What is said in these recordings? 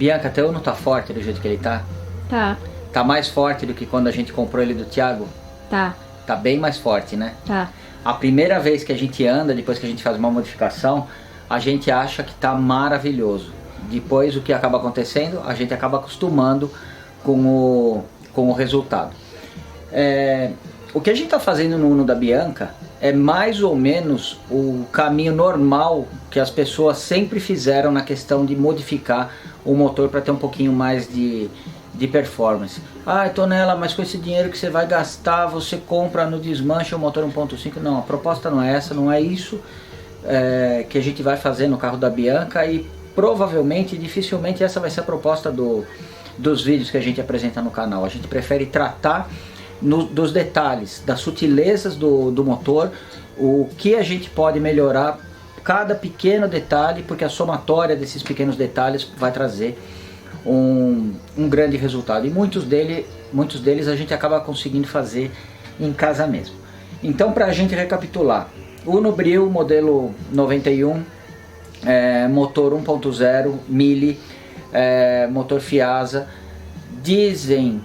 Bianca, teu Uno tá forte do jeito que ele tá? Tá. Tá mais forte do que quando a gente comprou ele do Thiago? Tá. Tá bem mais forte, né? Tá. A primeira vez que a gente anda, depois que a gente faz uma modificação, a gente acha que tá maravilhoso. Depois o que acaba acontecendo, a gente acaba acostumando com o resultado. O que a gente está fazendo no Uno da Bianca é mais ou menos o caminho normal que as pessoas sempre fizeram na questão de modificar o motor para ter um pouquinho mais de performance. Ah, Tonela, mas com esse dinheiro que você vai gastar, você compra no desmanche o motor 1.5. Não, a proposta não é essa, não é isso que a gente vai fazer no carro da Bianca, e provavelmente, dificilmente essa vai ser a proposta dos vídeos que a gente apresenta no canal. A gente prefere tratar dos detalhes, das sutilezas do motor, o que a gente pode melhorar, cada pequeno detalhe, porque a somatória desses pequenos detalhes vai trazer um grande resultado, e muitos deles a gente acaba conseguindo fazer em casa mesmo. Então, para a gente recapitular, Uno Brio modelo 91, motor 1.0 mili, motor Fiasa. Dizem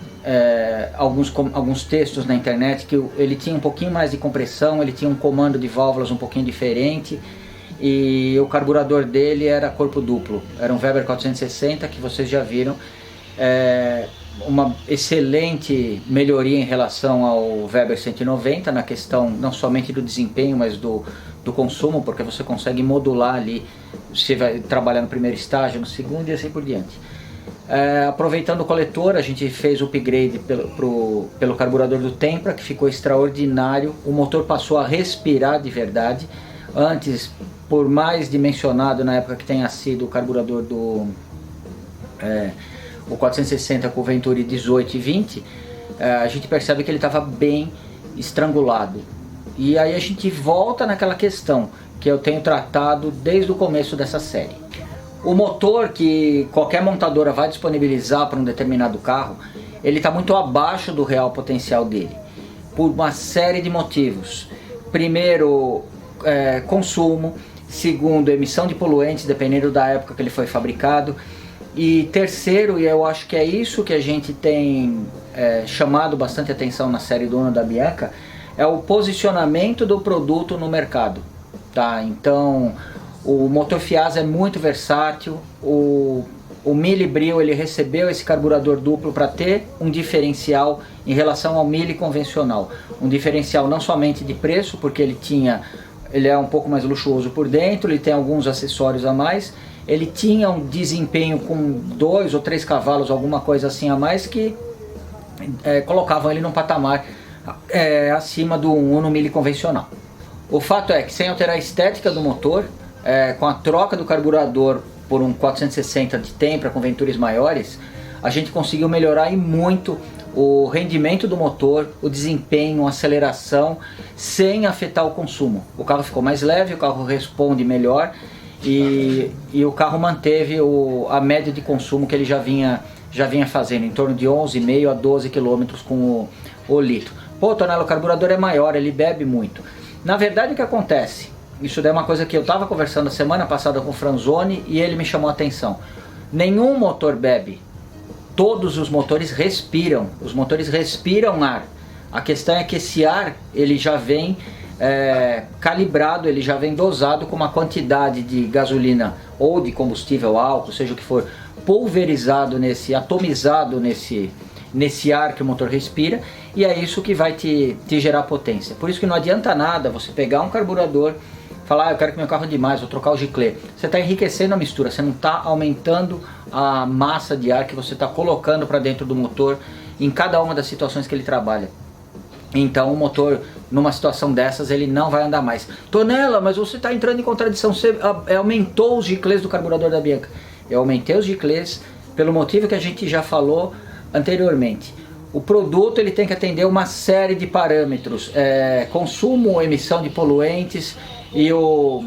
alguns textos na internet que ele tinha um pouquinho mais de compressão, ele tinha um comando de válvulas um pouquinho diferente, e o carburador dele era corpo duplo, era um Weber 460, que vocês já viram, uma excelente melhoria em relação ao Weber 190 na questão não somente do desempenho, mas do consumo, porque você consegue modular ali, você vai trabalhar no primeiro estágio, no segundo e assim por diante. Aproveitando o coletor, a gente fez o upgrade pelo carburador do Tempra, que ficou extraordinário. O motor passou a respirar de verdade. Antes, por mais dimensionado na época que tenha sido o carburador do o 460 com o Venturi 18 e 20, a gente percebe que ele estava bem estrangulado. E aí a gente volta naquela questão que eu tenho tratado desde o começo dessa série. O motor que qualquer montadora vai disponibilizar para um determinado carro, ele está muito abaixo do real potencial dele, por uma série de motivos. Primeiro, consumo. Segundo, emissão de poluentes, dependendo da época que ele foi fabricado. E terceiro, e eu acho que é isso que a gente tem chamado bastante atenção na série do Uno da Bianca, é o posicionamento do produto no mercado. Tá? Então, o motor Fiasa é muito versátil. O Mille Brio, ele recebeu esse carburador duplo para ter um diferencial em relação ao Mille convencional. Um diferencial não somente de preço, porque ele é um pouco mais luxuoso por dentro, ele tem alguns acessórios a mais. Ele tinha um desempenho com 2 ou 3 cavalos, alguma coisa assim a mais, que colocavam ele num patamar acima do Uno Mille convencional. O fato é que, sem alterar a estética do motor, com a troca do carburador por um 460 de Tempra com Venturis maiores, a gente conseguiu melhorar e muito o rendimento do motor, o desempenho, a aceleração, sem afetar o consumo. O carro ficou mais leve, o carro responde melhor, e o carro manteve a média de consumo que ele já vinha fazendo, em torno de 11,5 a 12 km com o litro. Pô, Tonela, o carburador é maior, ele bebe muito. Na verdade, o que acontece? Isso daí é uma coisa que eu estava conversando a semana passada com o Franzoni, e ele me chamou a atenção. Nenhum motor bebe. Todos os motores respiram. Os motores respiram ar. A questão é que esse ar, ele já vem calibrado, ele já vem dosado com uma quantidade de gasolina ou de combustível álcool, seja o que for, pulverizado atomizado nesse ar que o motor respira, e é isso que vai te gerar potência. Por isso que não adianta nada você pegar um carburador, falar, eu quero que meu carro ande mais, vou trocar o giclê. Você está enriquecendo a mistura, você não está aumentando a massa de ar que você está colocando para dentro do motor em cada uma das situações que ele trabalha. Então o motor, numa situação dessas, ele não vai andar mais. Tonela, mas você está entrando em contradição, você aumentou os giclês do carburador da Bianca. Eu aumentei os giclês pelo motivo que a gente já falou anteriormente. O produto, ele tem que atender uma série de parâmetros, consumo, emissão de poluentes e o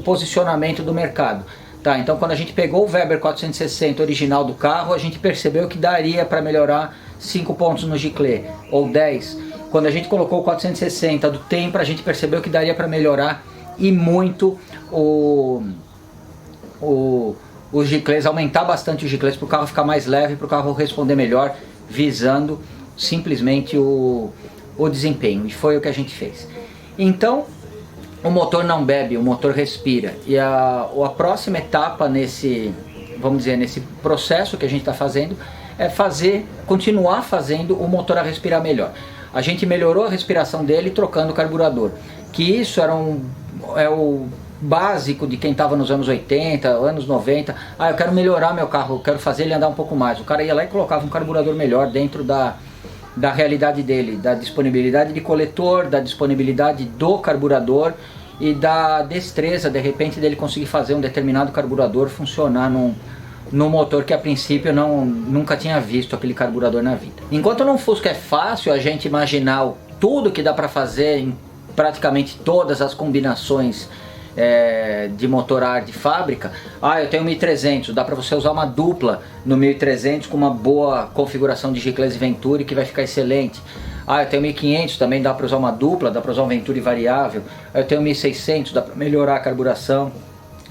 posicionamento do mercado. Tá, então quando a gente pegou o Weber 460 original do carro, a gente percebeu que daria para melhorar 5 pontos no giclê, ou 10. Quando a gente colocou o 460 do Tempra, a gente percebeu que daria para melhorar e muito o os giclês, aumentar bastante os giclês para o carro ficar mais leve, para o carro responder melhor, visando simplesmente o desempenho, e foi o que a gente fez. Então, o motor não bebe, o motor respira, e a próxima etapa nesse, vamos dizer, nesse processo que a gente está fazendo, é continuar fazendo o motor a respirar melhor. A gente melhorou a respiração dele trocando o carburador, que isso é o básico de quem estava nos anos 80, anos 90. Eu quero melhorar meu carro, eu quero fazer ele andar um pouco mais. O cara ia lá e colocava um carburador melhor dentro da realidade dele, da disponibilidade de coletor, da disponibilidade do carburador e da destreza, de repente, dele conseguir fazer um determinado carburador funcionar num motor que a princípio nunca tinha visto aquele carburador na vida. Enquanto no Fusca é fácil a gente imaginar tudo que dá para fazer em praticamente todas as combinações de motor a ar de fábrica. Eu tenho 1300, dá para você usar uma dupla no 1300 com uma boa configuração de giclês e Venturi que vai ficar excelente. Eu tenho 1500, também dá para usar uma dupla, dá para usar um Venturi variável. Eu tenho 1600, dá para melhorar a carburação,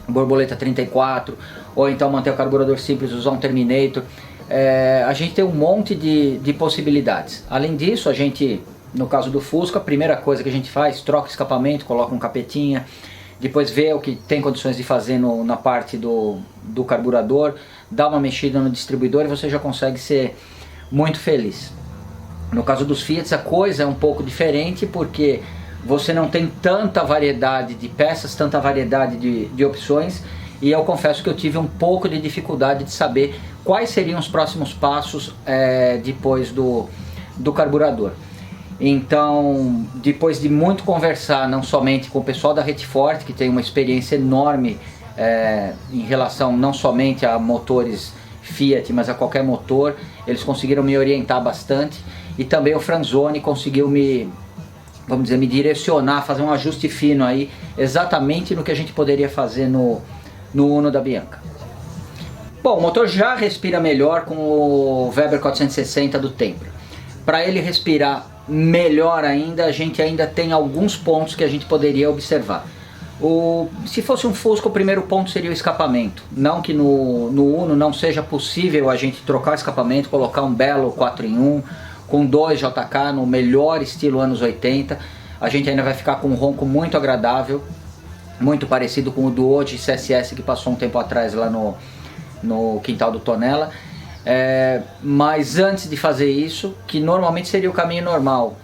borboleta 34, ou então manter o carburador simples, usar um Terminator. A gente tem um monte de possibilidades. Além disso, a gente, no caso do Fusca, a primeira coisa que a gente faz, troca o escapamento, coloca um capetinha, depois vê o que tem condições de fazer na parte do carburador, dá uma mexida no distribuidor e você já consegue ser muito feliz. No caso dos Fiat a coisa é um pouco diferente, porque você não tem tanta variedade de peças, tanta variedade de opções, e eu confesso que eu tive um pouco de dificuldade de saber quais seriam os próximos passos depois do carburador. Então, depois de muito conversar, não somente com o pessoal da Retfort, que tem uma experiência enorme em relação não somente a motores Fiat, mas a qualquer motor, eles conseguiram me orientar bastante, e também o Franzoni conseguiu me direcionar, fazer um ajuste fino aí, exatamente no que a gente poderia fazer no Uno da Bianca. Bom, o motor já respira melhor com o Weber 460 do Tempra. Para ele respirar melhor ainda, a gente ainda tem alguns pontos que a gente poderia observar. Se fosse um Fusca, o primeiro ponto seria o escapamento. Não que no Uno não seja possível a gente trocar o escapamento, colocar um belo 4 em 1, com 2 JK no melhor estilo anos 80, a gente ainda vai ficar com um ronco muito agradável, muito parecido com o do Oggi CSS que passou um tempo atrás lá no quintal do Tonella. Mas antes de fazer isso, que normalmente seria o caminho normal,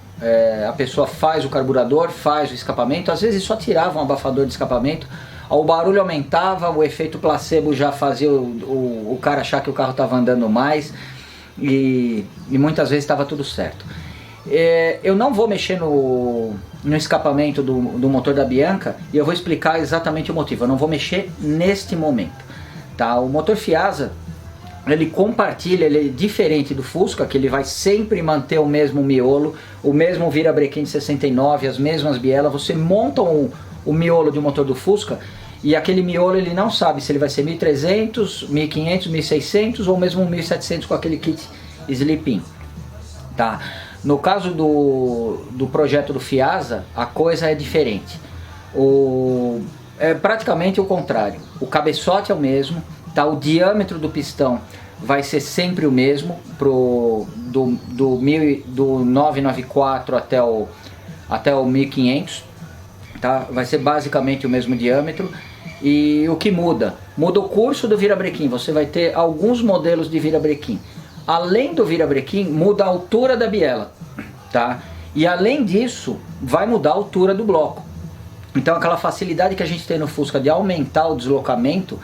a pessoa faz o carburador, faz o escapamento, às vezes só tirava um abafador de escapamento, o barulho aumentava, o efeito placebo já fazia o cara achar que o carro estava andando mais, e muitas vezes estava tudo certo. Eu não vou mexer no escapamento do motor da Bianca, e eu vou explicar exatamente o motivo. Eu não vou mexer neste momento, tá? O motor Fiasa, ele compartilha, ele é diferente do Fusca, que ele vai sempre manter o mesmo miolo, o mesmo virabrequim de 69, as mesmas bielas. Você monta o miolo de um motor do Fusca, e aquele miolo ele não sabe se ele vai ser 1300, 1500, 1600 ou mesmo 1700 com aquele kit Sleep-In, tá? No caso do projeto do Fiasa, a coisa é diferente. É praticamente o contrário. O cabeçote é o mesmo, tá? O diâmetro do pistão vai ser sempre o mesmo, do 994 até o 1500, tá? Vai ser basicamente o mesmo diâmetro. E o que muda? Muda o curso do virabrequim. Você vai ter alguns modelos de virabrequim. Além do virabrequim, muda a altura da biela, tá? E além disso, vai mudar a altura do bloco. Então aquela facilidade que a gente tem no Fusca de aumentar o deslocamento,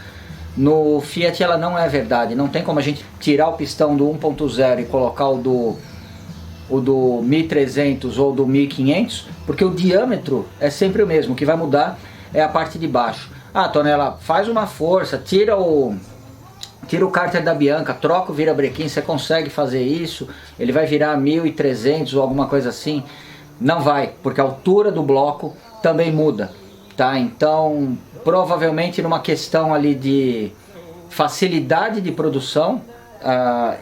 no Fiat ela não é verdade. Não tem como a gente tirar o pistão do 1.0 e colocar o do 1300 ou do 1500, porque o diâmetro é sempre o mesmo. O que vai mudar é a parte de baixo. Tonella, faz uma força, tira o cárter da Bianca, troca o virabrequim, você consegue fazer isso? Ele vai virar 1300 ou alguma coisa assim? Não vai, porque a altura do bloco também muda, tá? Então, provavelmente numa questão ali de facilidade de produção,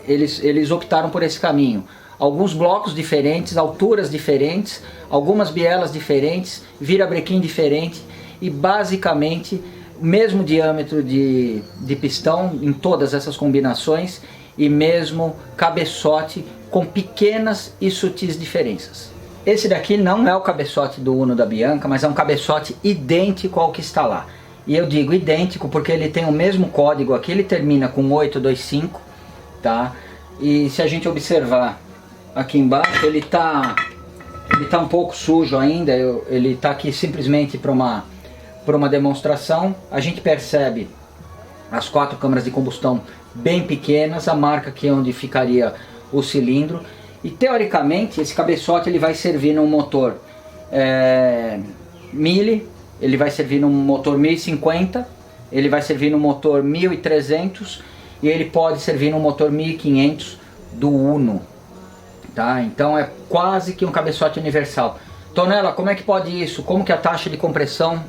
eles optaram por esse caminho. Alguns blocos diferentes, alturas diferentes, algumas bielas diferentes, virabrequim diferente, e basicamente mesmo diâmetro de pistão em todas essas combinações e mesmo cabeçote com pequenas e sutis diferenças. Esse daqui não é o cabeçote do Uno da Bianca, mas é um cabeçote idêntico ao que está lá. E eu digo idêntico porque ele tem o mesmo código aqui, ele termina com 825, tá? E se a gente observar aqui embaixo, ele tá um pouco sujo ainda, ele está aqui simplesmente para uma demonstração. A gente percebe as 4 câmaras de combustão bem pequenas, a marca aqui onde ficaria o cilindro. E teoricamente esse cabeçote ele vai servir num motor Mille, ele vai servir num motor 1050, ele vai servir num motor 1300 e ele pode servir num motor 1500 do Uno. Tá? Então é quase que um cabeçote universal. Tonela, como é que pode isso? Como que a taxa de compressão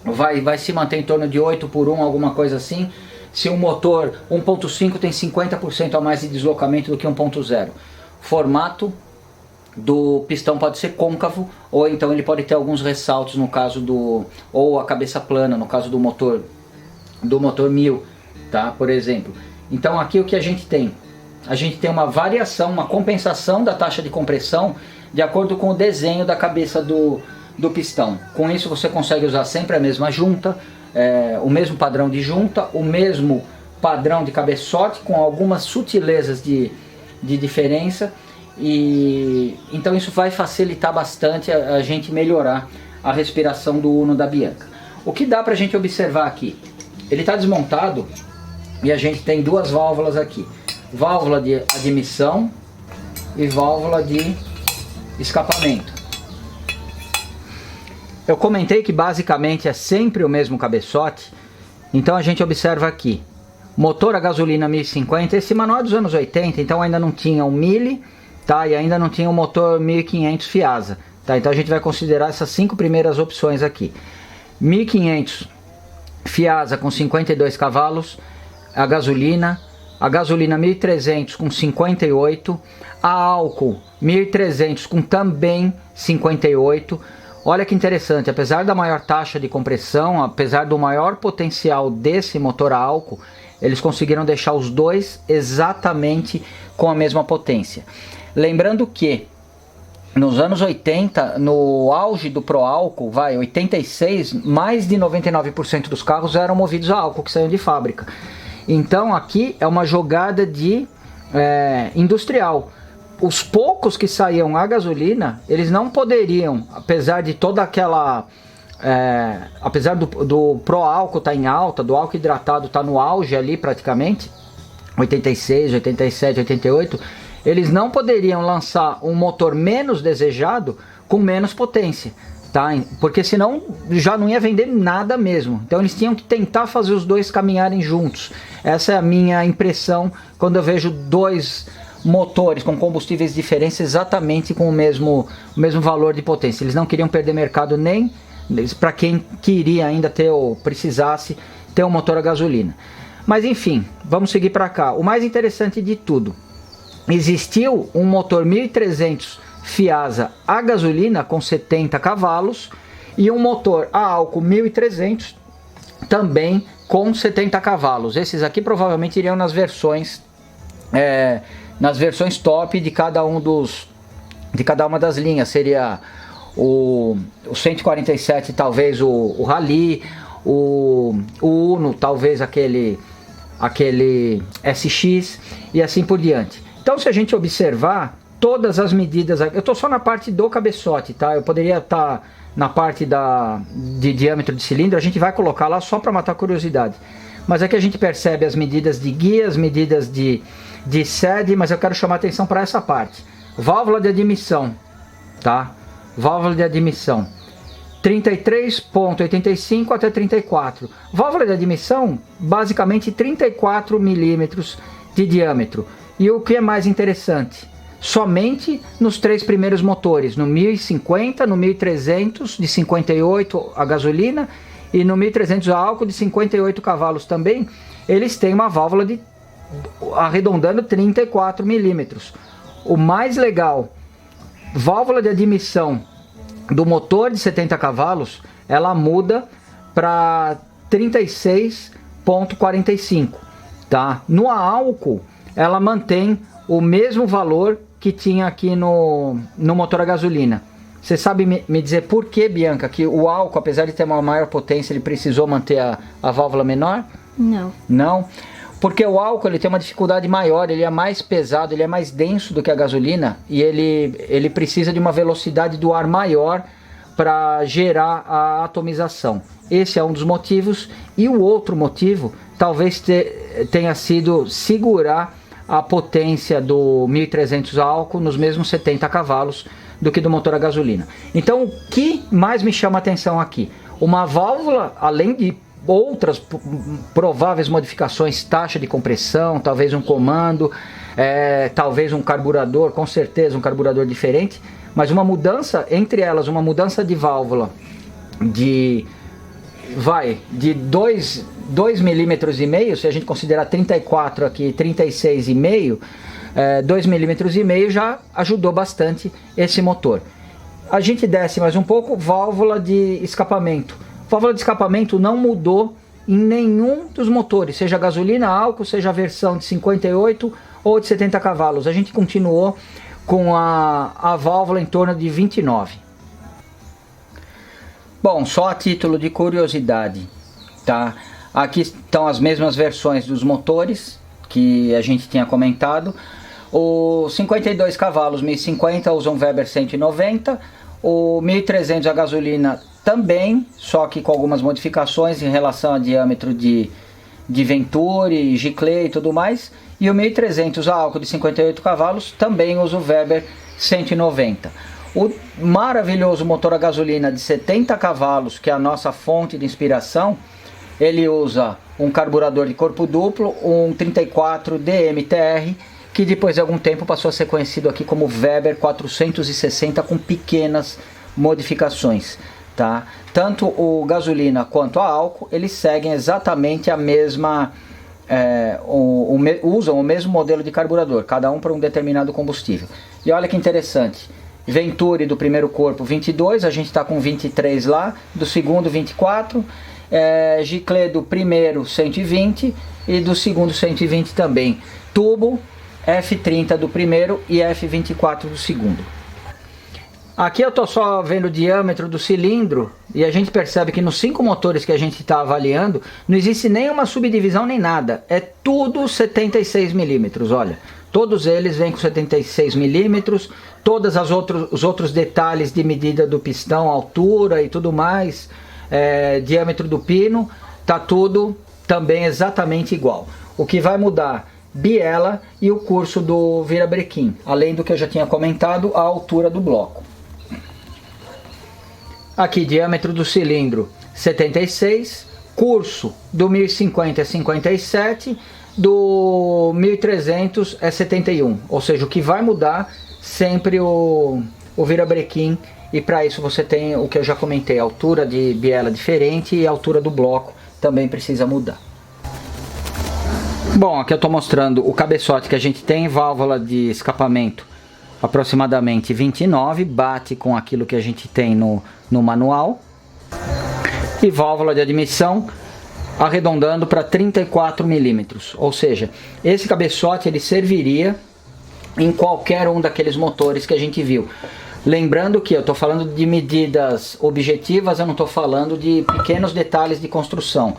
vai se manter em torno de 8 por 1, alguma coisa assim, se um motor 1.5 tem 50% a mais de deslocamento do que 1.0? Formato do pistão pode ser côncavo, ou então ele pode ter alguns ressaltos no caso ou a cabeça plana, no caso do motor 1000, tá? Por exemplo. Então aqui o que a gente tem? A gente tem uma variação, uma compensação da taxa de compressão de acordo com o desenho da cabeça do pistão. Com isso você consegue usar sempre a mesma junta, o mesmo padrão de junta, o mesmo padrão de cabeçote, com algumas sutilezas de diferença. E então isso vai facilitar bastante a gente melhorar a respiração do Uno da Bianca. O que dá pra gente observar aqui? Ele está desmontado e a gente tem 2 válvulas aqui. Válvula de admissão e válvula de escapamento. Eu comentei que basicamente é sempre o mesmo cabeçote, então a gente observa aqui. Motor a gasolina 1050, esse manual é dos anos 80, então ainda não tinha o Mille, tá? E ainda não tinha o motor 1500 Fiasa, tá? Então a gente vai considerar essas 5 primeiras opções aqui. 1500 Fiasa com 52 cavalos, a gasolina 1300 com 58, a álcool 1300 com também 58. Olha que interessante, apesar da maior taxa de compressão, apesar do maior potencial desse motor a álcool, eles conseguiram deixar os dois exatamente com a mesma potência. Lembrando que nos anos 80, no auge do Pro Álcool, 86, mais de 99% dos carros eram movidos a álcool que saíam de fábrica. Então aqui é uma jogada de industrial. Os poucos que saíam a gasolina, eles não poderiam, apesar de toda aquela... apesar do Pro Álcool estar em alta, do álcool hidratado estar no auge ali praticamente, 86, 87, 88, eles não poderiam lançar um motor menos desejado com menos potência, tá? Porque senão já não ia vender nada mesmo. Então eles tinham que tentar fazer os dois caminharem juntos. Essa é a minha impressão quando eu vejo 2 motores com combustíveis diferentes exatamente com o mesmo valor de potência. Eles não queriam perder mercado nem para quem queria ainda ter ou precisasse ter um motor a gasolina. Mas enfim, vamos seguir para cá. O mais interessante de tudo, existiu um motor 1300 Fiasa a gasolina com 70 cavalos e um motor a álcool 1300 também com 70 cavalos. Esses aqui provavelmente iriam nas versões top de cada uma das linhas. Seria o 147 talvez o Rally, o Uno talvez aquele SX e assim por diante. Então se a gente observar todas as medidas, eu estou só na parte do cabeçote, tá? Eu poderia estar na parte de diâmetro de cilindro, a gente vai colocar lá só para matar a curiosidade. Mas aqui a gente percebe as medidas de guia, as medidas de sede, mas eu quero chamar atenção para essa parte. Válvula de admissão, tá? Válvula de admissão 33.85 até 34. Válvula de admissão, basicamente 34 milímetros de diâmetro. E o que é mais interessante, somente nos 3 primeiros motores, no 1050, no 1300 de 58 a gasolina e no 1300 a álcool de 58 cavalos também, eles têm uma válvula de, arredondando, 34 milímetros. O mais legal, válvula de admissão do motor de 70 cavalos, ela muda para 36,45, tá? No a álcool, ela mantém o mesmo valor que tinha aqui no motor a gasolina. Você sabe me dizer por que, Bianca, que o álcool, apesar de ter uma maior potência, ele precisou manter a válvula menor? Não. Não? Porque o álcool ele tem uma dificuldade maior, ele é mais pesado, ele é mais denso do que a gasolina e ele precisa de uma velocidade do ar maior para gerar a atomização. Esse é um dos motivos, e o outro motivo talvez tenha sido segurar a potência do 1300 a álcool nos mesmos 70 cavalos do que do motor a gasolina. Então o que mais me chama a atenção aqui? Uma válvula, além de outras prováveis modificações, taxa de compressão, talvez um comando, talvez um carburador, com certeza um carburador diferente, mas uma mudança, entre elas, uma mudança de válvula de 2,5 milímetros, se a gente considerar 34 aqui, 36,5, 2,5 milímetros já ajudou bastante esse motor. A gente desce mais um pouco, válvula de escapamento. Válvula de escapamento não mudou em nenhum dos motores, seja gasolina, álcool, seja a versão de 58 ou de 70 cavalos. A gente continuou com a válvula em torno de 29. Bom, só a título de curiosidade, tá? Aqui estão as mesmas versões dos motores que a gente tinha comentado. O 52 cavalos 1050 usa um Weber 190, o 1300 a gasolina também, só que com algumas modificações em relação a diâmetro de Venturi, Giclée e tudo mais. E o 1300 a álcool de 58 cavalos também usa o Weber 190. O maravilhoso motor a gasolina de 70 cavalos, que é a nossa fonte de inspiração, ele usa um carburador de corpo duplo, um 34 DMTR, que depois de algum tempo passou a ser conhecido aqui como Weber 460 com pequenas modificações, tá? Tanto o gasolina quanto a álcool, eles seguem exatamente a mesma, usam o mesmo modelo de carburador, cada um para um determinado combustível. E olha que interessante, Venturi do primeiro corpo 22, a gente está com 23 lá, do segundo 24, Giclée do primeiro 120 e do segundo 120 também, tubo F30 do primeiro e F24 do segundo. Aqui eu estou só vendo o diâmetro do cilindro e a gente percebe que nos 5 motores que a gente está avaliando não existe nenhuma subdivisão nem nada, é tudo 76 milímetros, olha, todos eles vêm com 76 milímetros, todos os outros detalhes de medida do pistão, altura e tudo mais, diâmetro do pino, tá tudo também exatamente igual. O que vai mudar, biela e o curso do virabrequim, além do que eu já tinha comentado, a altura do bloco. Aqui diâmetro do cilindro 76, curso do 1050 é 57, do 1300 é 71, ou seja, o que vai mudar sempre o virabrequim, e para isso você tem o que eu já comentei, a altura de biela diferente e a altura do bloco também precisa mudar. Bom, aqui eu estou mostrando o cabeçote que a gente tem, válvula de escapamento aproximadamente 29, bate com aquilo que a gente tem no manual, e válvula de admissão arredondando para 34 milímetros, ou seja, esse cabeçote ele serviria em qualquer um daqueles motores que a gente viu. Lembrando que eu estou falando de medidas objetivas, eu não estou falando de pequenos detalhes de construção.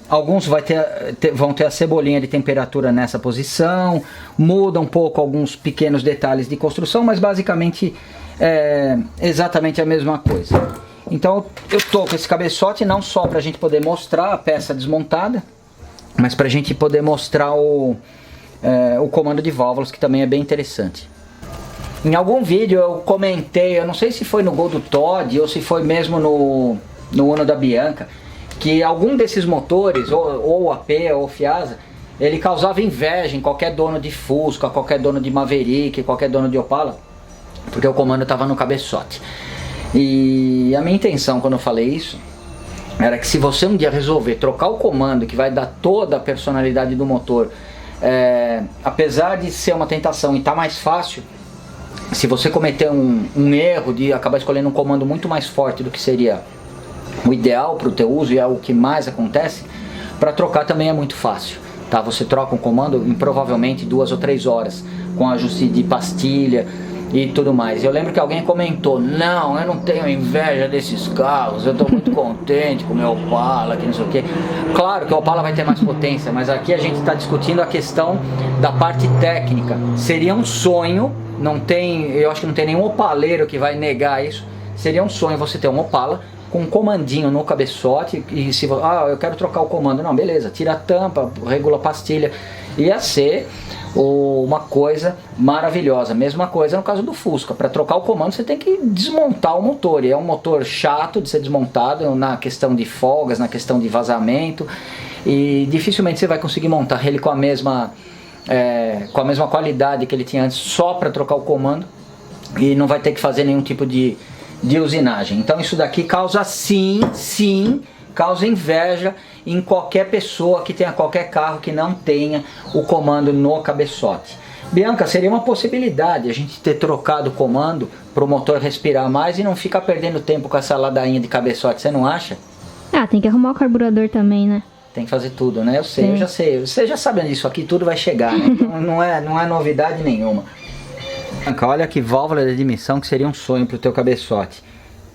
Alguns vão ter a cebolinha de temperatura nessa posição, muda um pouco alguns pequenos detalhes de construção, mas basicamente é exatamente a mesma coisa. Então eu estou com esse cabeçote não só para a gente poder mostrar a peça desmontada, mas para a gente poder mostrar o comando de válvulas, que também é bem interessante. Em algum vídeo eu comentei, eu não sei se foi no Gol do Todd ou se foi mesmo no Uno da Bianca, que algum desses motores, ou AP ou Fiasa, ele causava inveja em qualquer dono de Fusca, qualquer dono de Maverick, qualquer dono de Opala, porque o comando estava no cabeçote. E a minha intenção quando eu falei isso, era que se você um dia resolver trocar o comando, que vai dar toda a personalidade do motor, apesar de ser uma tentação e tá mais fácil, se você cometer um erro de acabar escolhendo um comando muito mais forte do que seria O ideal para o teu uso, e é o que mais acontece, para trocar também é muito fácil. Tá? Você troca um comando em provavelmente 2 ou 3 horas, com ajuste de pastilha e tudo mais. Eu lembro que alguém comentou: não, eu não tenho inveja desses carros, eu estou muito contente com o meu Opala, que não sei o que. Claro que o Opala vai ter mais potência, mas aqui a gente está discutindo a questão da parte técnica. Seria um sonho, eu acho que não tem nenhum opaleiro que vai negar isso, seria um sonho você ter um Opala com um comandinho no cabeçote, e se eu quero trocar o comando, não, beleza, tira a tampa, regula a pastilha, ia ser uma coisa maravilhosa. Mesma coisa no caso do Fusca. Para trocar o comando você tem que desmontar o motor, e é um motor chato de ser desmontado na questão de folgas, na questão de vazamento, e dificilmente você vai conseguir montar ele com a mesma qualidade que ele tinha antes, só para trocar o comando, e não vai ter que fazer nenhum tipo de usinagem. Então isso daqui causa sim, causa inveja em qualquer pessoa que tenha qualquer carro que não tenha o comando no cabeçote. Bianca, seria uma possibilidade a gente ter trocado o comando para o motor respirar mais e não ficar perdendo tempo com essa ladainha de cabeçote, você não acha? Ah, tem que arrumar o carburador também, né? Tem que fazer tudo, né? Eu sei, eu já sei. Você já sabe disso aqui, tudo vai chegar, né? Então não é novidade nenhuma. Olha que válvula de admissão que seria um sonho para o teu cabeçote.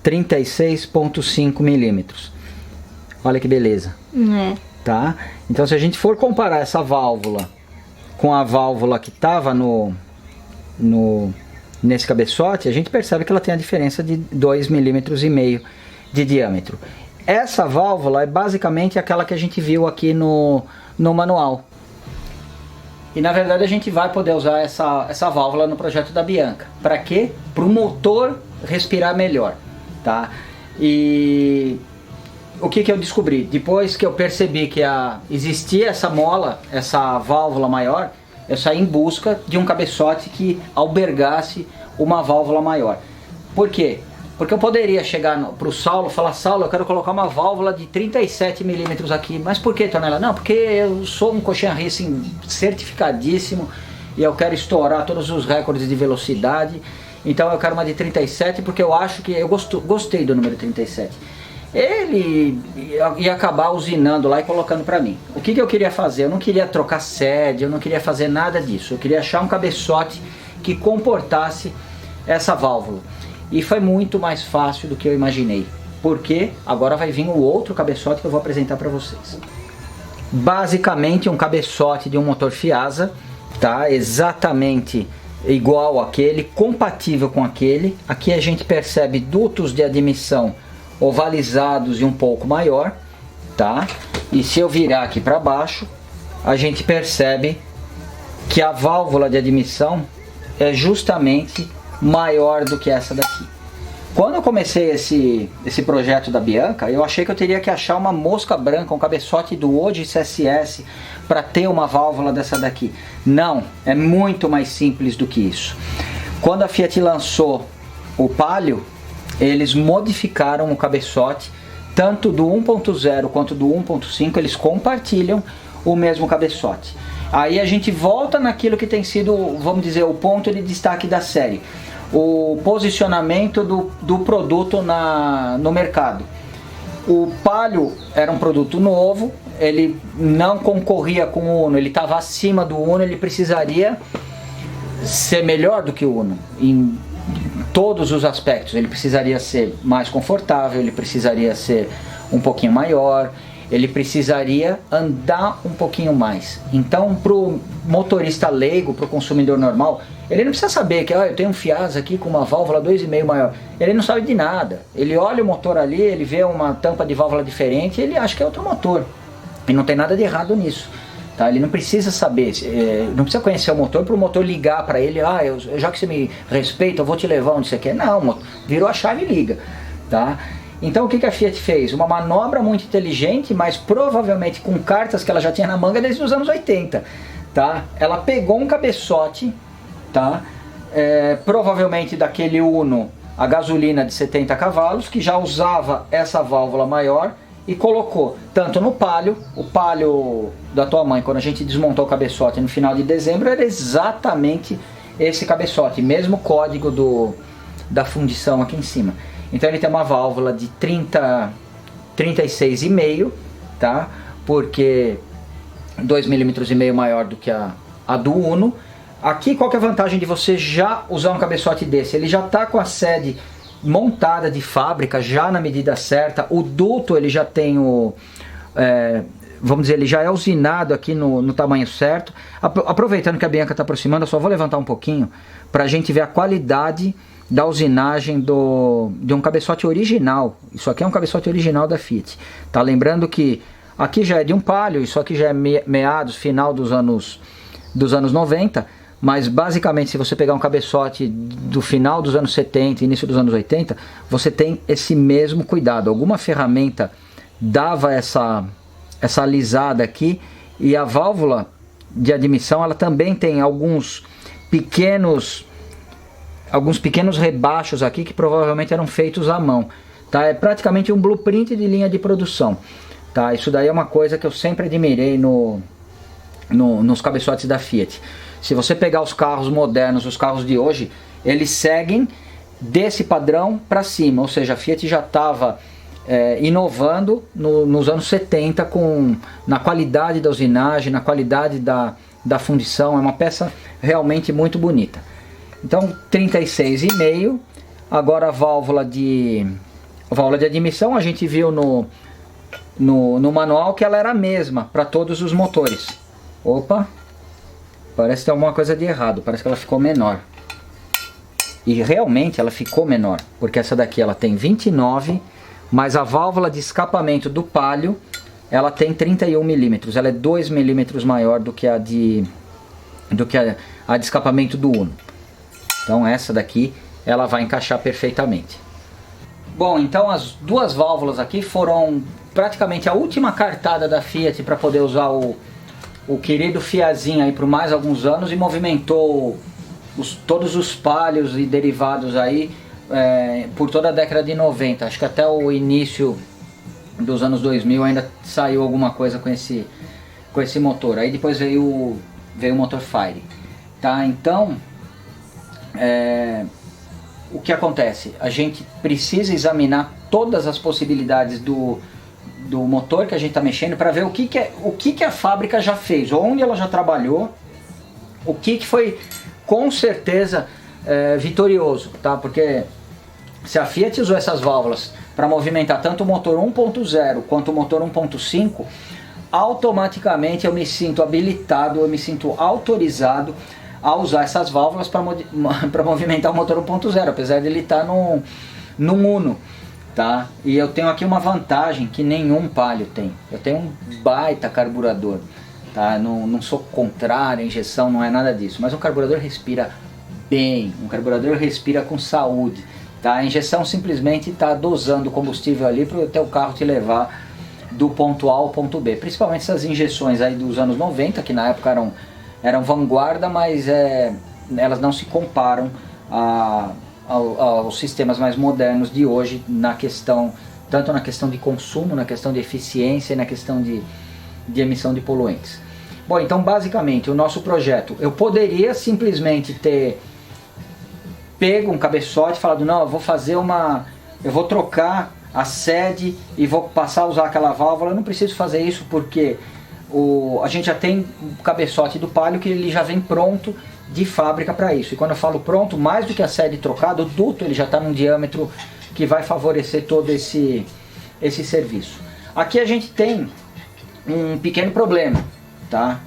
36,5 milímetros. Olha que beleza. Tá? Então se a gente for comparar essa válvula com a válvula que estava nesse cabeçote, a gente percebe que ela tem a diferença de 2,5 milímetros de diâmetro. Essa válvula é basicamente aquela que a gente viu aqui no manual. E na verdade a gente vai poder usar essa válvula no projeto da Bianca. Para quê? Para o motor respirar melhor, tá? E o que eu descobri? Depois que eu percebi que existia essa mola, essa válvula maior, eu saí em busca de um cabeçote que albergasse uma válvula maior. Por quê? Porque eu poderia chegar para o Saulo e falar: Saulo, eu quero colocar uma válvula de 37 milímetros aqui. Mas por que, Tonela? Não, porque eu sou um Cochin Racing certificadíssimo e eu quero estourar todos os recordes de velocidade. Então eu quero uma de 37 porque eu acho que eu gostei do número 37. Ele ia acabar usinando lá e colocando para mim. O que eu queria fazer? Eu não queria trocar sede, eu não queria fazer nada disso. Eu queria achar um cabeçote que comportasse essa válvula. E foi muito mais fácil do que eu imaginei. Porque agora vai vir o outro cabeçote que eu vou apresentar para vocês. Basicamente um cabeçote de um motor Fiasa, tá? Exatamente igual àquele, compatível com aquele. Aqui a gente percebe dutos de admissão ovalizados e um pouco maior, tá? E se eu virar aqui para baixo, a gente percebe que a válvula de admissão é justamente maior do que essa daqui. Quando eu comecei esse projeto da Bianca, eu achei que eu teria que achar uma mosca branca, um cabeçote do Oji CSS para ter uma válvula dessa daqui. Não, é muito mais simples do que isso. Quando a Fiat lançou o Palio, eles modificaram o cabeçote, tanto do 1.0 quanto do 1.5, eles compartilham o mesmo cabeçote. Aí a gente volta naquilo que tem sido, vamos dizer, o ponto de destaque da série. O posicionamento do produto no mercado. O Palio era um produto novo, ele não concorria com o Uno, ele estava acima do Uno, ele precisaria ser melhor do que o Uno em todos os aspectos. Ele precisaria ser mais confortável, ele precisaria ser um pouquinho maior, ele precisaria andar um pouquinho mais. Então, para o motorista leigo, para o consumidor normal, ele não precisa saber que eu tenho um Fiasa aqui com uma válvula 2,5 maior. Ele não sabe de nada. Ele olha o motor ali, ele vê uma tampa de válvula diferente e ele acha que é outro motor. E não tem nada de errado nisso. Tá? Ele não precisa saber, não precisa conhecer o motor para o motor ligar para ele: já que você me respeita, eu vou te levar onde você quer. Não, virou a chave e liga. Tá? Então o que a Fiat fez? Uma manobra muito inteligente, mas provavelmente com cartas que ela já tinha na manga desde os anos 80. Tá? Ela pegou um cabeçote, tá? Provavelmente daquele Uno a gasolina de 70 cavalos, que já usava essa válvula maior, e colocou tanto no Palio. O Palio da tua mãe, quando a gente desmontou o cabeçote no final de dezembro, era exatamente esse cabeçote, mesmo código da fundição aqui em cima. Então ele tem uma válvula de 36,5, tá? Porque 2,5 mm maior do que a do Uno. Aqui qual que é a vantagem de você já usar um cabeçote desse? Ele já está com a sede montada de fábrica, já na medida certa. O duto ele já tem vamos dizer, ele já é usinado aqui no tamanho certo. Aproveitando que a Bianca está aproximando, eu só vou levantar um pouquinho para a gente ver a qualidade da usinagem de um cabeçote original. Isso aqui é um cabeçote original da Fiat. Tá lembrando que aqui já é de um Palio, isso aqui já é meados, final dos anos 90. Mas basicamente, se você pegar um cabeçote do final dos anos 70, início dos anos 80, você tem esse mesmo cuidado. Alguma ferramenta dava essa alisada aqui, e a válvula de admissão ela também tem alguns pequenos rebaixos aqui que provavelmente eram feitos à mão. Tá? É praticamente um blueprint de linha de produção. Tá? Isso daí é uma coisa que eu sempre admirei nos cabeçotes da Fiat. Se você pegar os carros modernos, os carros de hoje, eles seguem desse padrão para cima. Ou seja, a Fiat já estava inovando nos anos 70 na qualidade da usinagem, na qualidade da fundição. É uma peça realmente muito bonita. Então 36,5. Agora a válvula de admissão, a gente viu no manual que ela era a mesma para todos os motores. Opa! Parece que tem alguma coisa de errado, parece que ela ficou menor. E realmente ela ficou menor, porque essa daqui ela tem 29, mas a válvula de escapamento do Palio, ela tem 31 mm, ela é 2 mm maior do que a de escapamento do Uno. Então essa daqui, ela vai encaixar perfeitamente. Bom, então as duas válvulas aqui foram praticamente a última cartada da Fiat para poder usar o querido Fiazinho aí por mais alguns anos, e movimentou todos os Palios e derivados aí por toda a década de 90. Acho que até o início dos anos 2000 ainda saiu alguma coisa com esse motor. Aí depois veio o motor Fire. Tá? Então, o que acontece? A gente precisa examinar todas as possibilidades do motor que a gente está mexendo para ver o que a fábrica já fez, onde ela já trabalhou, o que foi com certeza vitorioso, tá? Porque se a Fiat usou essas válvulas para movimentar tanto o motor 1.0 quanto o motor 1.5, automaticamente eu me sinto habilitado, eu me sinto autorizado a usar essas válvulas para movimentar o motor 1.0, apesar de ele estar num Uno. Tá? E eu tenho aqui uma vantagem que nenhum Palio tem. Eu tenho um baita carburador, tá? Não sou contrário à injeção, não é nada disso, mas um carburador respira bem, um carburador respira com saúde, tá? A injeção simplesmente está dosando o combustível ali para o teu carro te levar do ponto A ao ponto B. Principalmente essas injeções aí dos anos 90, que na época eram vanguarda, mas elas não se comparam aos sistemas mais modernos de hoje, tanto na questão de consumo, na questão de eficiência e na questão de emissão de poluentes. Bom, então basicamente o nosso projeto, eu poderia simplesmente ter pego um cabeçote e falado, não, eu vou trocar a sede e vou passar a usar aquela válvula. Eu não preciso fazer isso porque a gente já tem o cabeçote do Palio que ele já vem pronto de fábrica para isso. E quando eu falo pronto, mais do que a sede trocada, o duto ele já está num diâmetro que vai favorecer todo esse serviço. Aqui a gente tem um pequeno problema, tá?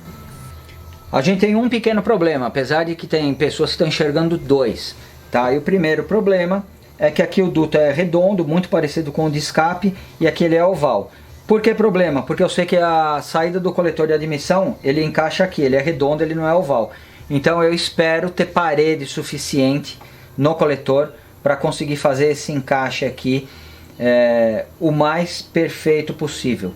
A gente tem um pequeno problema, apesar de que tem pessoas que estão enxergando dois, tá? E o primeiro problema é que aqui o duto é redondo, muito parecido com o de escape, e aqui ele é oval. Por que problema? Porque eu sei que a saída do coletor de admissão, ele encaixa aqui, ele é redondo, ele não é oval. Então eu espero ter parede suficiente no coletor para conseguir fazer esse encaixe aqui o mais perfeito possível.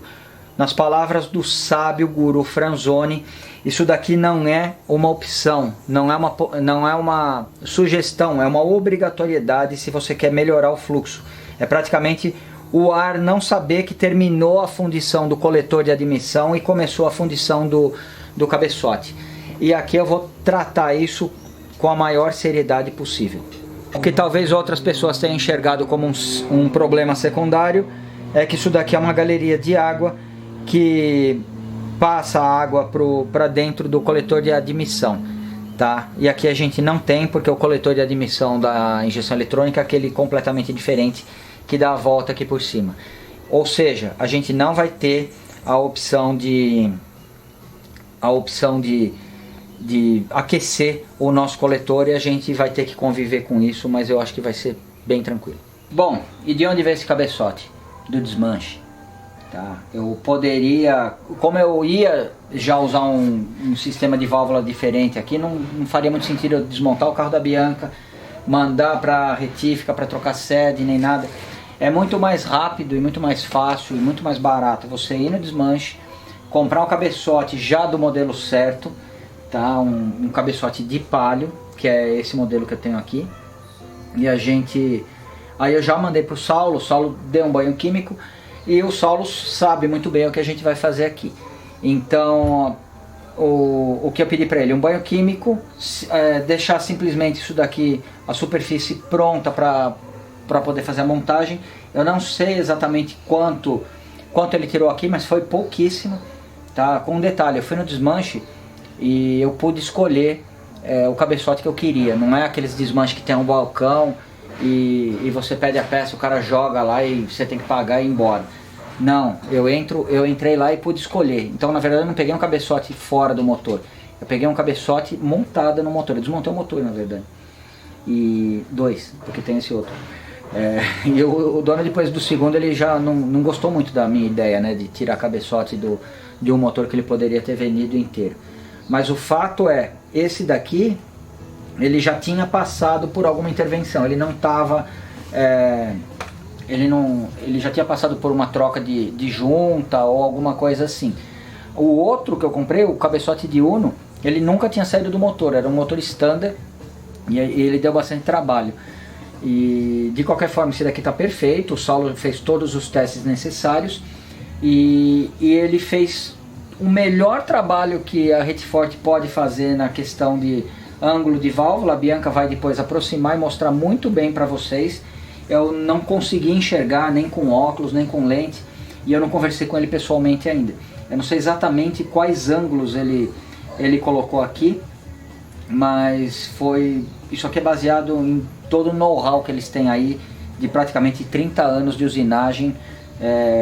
Nas palavras do sábio guru Franzoni, isso daqui não é uma opção, não é uma sugestão, é uma obrigatoriedade se você quer melhorar o fluxo. É praticamente o ar não saber que terminou a fundição do coletor de admissão e começou a fundição do cabeçote. E aqui eu vou tratar isso com a maior seriedade possível. O que talvez outras pessoas tenham enxergado como um problema secundário, é que isso daqui é uma galeria de água que passa a água para dentro do coletor de admissão, tá? E aqui a gente não tem, porque o coletor de admissão da injeção eletrônica é aquele completamente diferente que dá a volta aqui por cima. Ou seja, a gente não vai ter a opção de aquecer o nosso coletor, e a gente vai ter que conviver com isso, mas eu acho que vai ser bem tranquilo. Bom, e de onde veio esse cabeçote? Do desmanche. Tá? Eu poderia, como eu ia já usar um sistema de válvula diferente aqui, não faria muito sentido eu desmontar o carro da Bianca, mandar para retífica para trocar sede nem nada. É muito mais rápido e muito mais fácil e muito mais barato você ir no desmanche, comprar um cabeçote já do modelo certo, tá? Um cabeçote de palio, que é esse modelo que eu tenho aqui. E aí eu já mandei pro Saulo, o Saulo deu um banho químico e o Saulo sabe muito bem o que a gente vai fazer aqui. Então o que eu pedi para ele, um banho químico, deixar simplesmente isso daqui, a superfície pronta para poder fazer a montagem. Eu não sei exatamente quanto ele tirou aqui, mas foi pouquíssimo, tá? Com um detalhe, eu fui no desmanche e eu pude escolher o cabeçote que eu queria. Não é aqueles desmanches que tem um balcão e você pede a peça, o cara joga lá e você tem que pagar e ir embora. Não, eu entrei lá e pude escolher. Então na verdade eu não peguei um cabeçote fora do motor, eu peguei um cabeçote montado no motor. Eu desmontei o motor na verdade, e dois, porque tem esse outro. E o dono, depois do segundo, ele já não gostou muito da minha ideia, né, de tirar cabeçote de um motor que ele poderia ter vendido inteiro. Mas o fato é, esse daqui, ele já tinha passado por alguma intervenção. Ele não estava, ele já tinha passado por uma troca de junta ou alguma coisa assim. O outro que eu comprei, o cabeçote de Uno, ele nunca tinha saído do motor, era um motor standard e ele deu bastante trabalho. E de qualquer forma, esse daqui está perfeito. O Saulo fez todos os testes necessários e ele fez o melhor trabalho que a Retfort pode fazer na questão de ângulo de válvula. A Bianca vai depois aproximar e mostrar muito bem para vocês. Eu não consegui enxergar nem com óculos, nem com lente, e eu não conversei com ele pessoalmente ainda. Eu não sei exatamente quais ângulos ele colocou aqui, mas isso aqui é baseado em todo o know-how que eles têm aí de praticamente 30 anos de usinagem,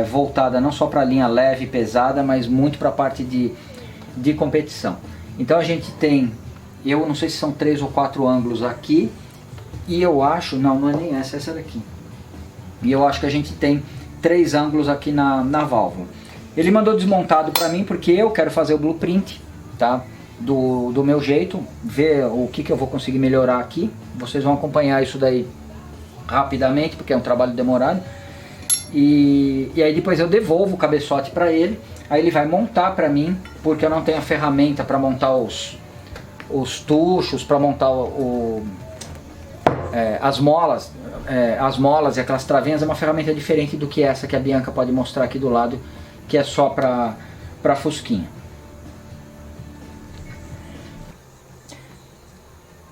voltada não só para a linha leve e pesada, mas muito para a parte de competição. Então a gente tem, eu não sei se são 3 ou 4 ângulos aqui, e eu acho, não é nem essa daqui, e eu acho que a gente tem 3 ângulos aqui na válvula. Ele mandou desmontado para mim porque eu quero fazer o blueprint, tá? Do meu jeito, ver o que eu vou conseguir melhorar aqui. Vocês vão acompanhar isso daí rapidamente, porque é um trabalho demorado. E aí depois eu devolvo o cabeçote para ele, aí ele vai montar para mim, porque eu não tenho a ferramenta para montar os tuchos, para montar as molas e aquelas travinhas. É uma ferramenta diferente do que essa que a Bianca pode mostrar aqui do lado, que é só para fusquinha.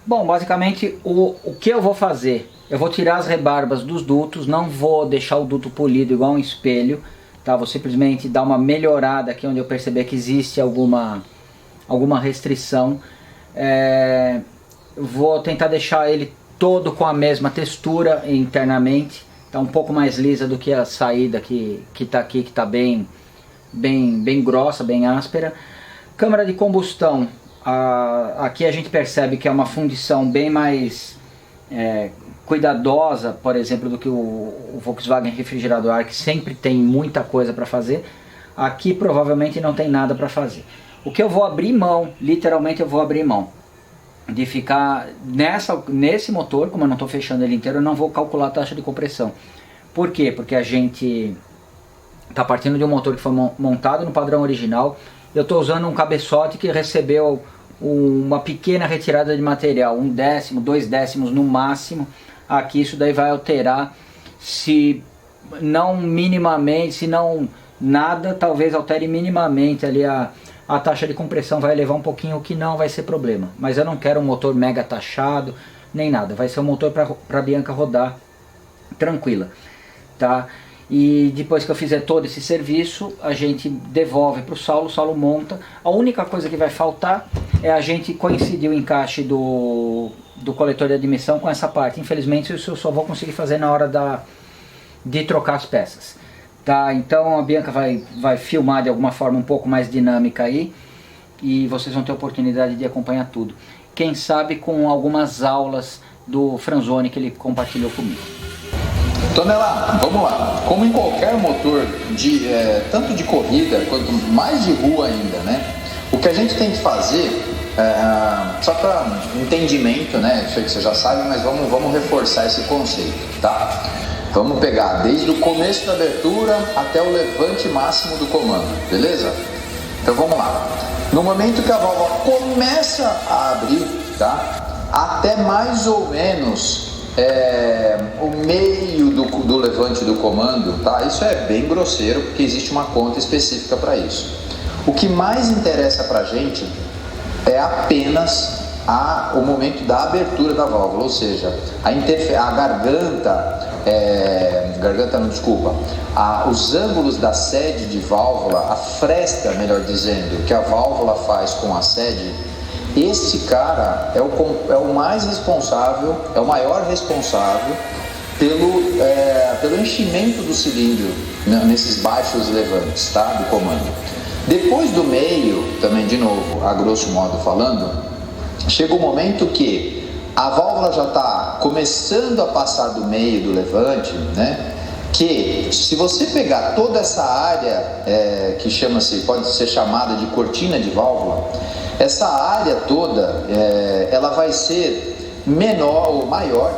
Bom, basicamente o que eu vou fazer? Eu vou tirar as rebarbas dos dutos, não vou deixar o duto polido igual um espelho, tá? Vou simplesmente dar uma melhorada aqui onde eu perceber que existe alguma restrição. Vou tentar deixar ele todo com a mesma textura internamente, tá um pouco mais lisa do que a saída que tá aqui, que tá bem grossa, bem áspera. Câmara de combustão. Aqui a gente percebe que é uma fundição bem mais cuidadosa, por exemplo, do que o Volkswagen refrigerador ar, que sempre tem muita coisa para fazer. Aqui provavelmente não tem nada para fazer. O que eu vou abrir mão, literalmente eu vou abrir mão de ficar nesse motor, como eu não estou fechando ele inteiro, eu não vou calcular a taxa de compressão. Por quê? Porque a gente está partindo de um motor que foi montado no padrão original. Eu estou usando um cabeçote que recebeu uma pequena retirada de material, 1/10, 2/10 no máximo. Aqui isso daí vai alterar, se não minimamente, se não nada, talvez altere minimamente ali a taxa de compressão, vai elevar um pouquinho, o que não vai ser problema. Mas eu não quero um motor mega taxado, nem nada. Vai ser um motor para a Bianca rodar tranquila, tá? E depois que eu fizer todo esse serviço, a gente devolve para o Saulo monta. A única coisa que vai faltar é a gente coincidir o encaixe do coletor de admissão com essa parte. Infelizmente isso eu só vou conseguir fazer na hora de trocar as peças. Tá? Então a Bianca vai filmar de alguma forma um pouco mais dinâmica aí, e vocês vão ter a oportunidade de acompanhar tudo. Quem sabe com algumas aulas do Franzoni que ele compartilhou comigo. Tonela, vamos lá. Como em qualquer motor, tanto de corrida quanto mais de rua ainda, né? O que a gente tem que fazer, só para entendimento, né? Eu sei que você já sabe, mas vamos reforçar esse conceito, tá? Vamos pegar desde o começo da abertura até o levante máximo do comando, beleza? Então vamos lá. No momento que a válvula começa a abrir, tá? Até mais ou menos o meio do levante do comando, tá? Isso é bem grosseiro porque existe uma conta específica para isso. O que mais interessa para a gente é apenas o momento da abertura da válvula, ou seja, a os ângulos da sede de válvula, a fresta, melhor dizendo, que a válvula faz com a sede. Esse cara é o mais responsável, é o maior responsável pelo enchimento do cilindro, né, nesses baixos levantes, tá, do comando. Depois do meio, também de novo, a grosso modo falando, chega o momento que a válvula já está começando a passar do meio do levante, né? Que se você pegar toda essa área que pode ser chamada de cortina de válvula, essa área toda ela vai ser maior,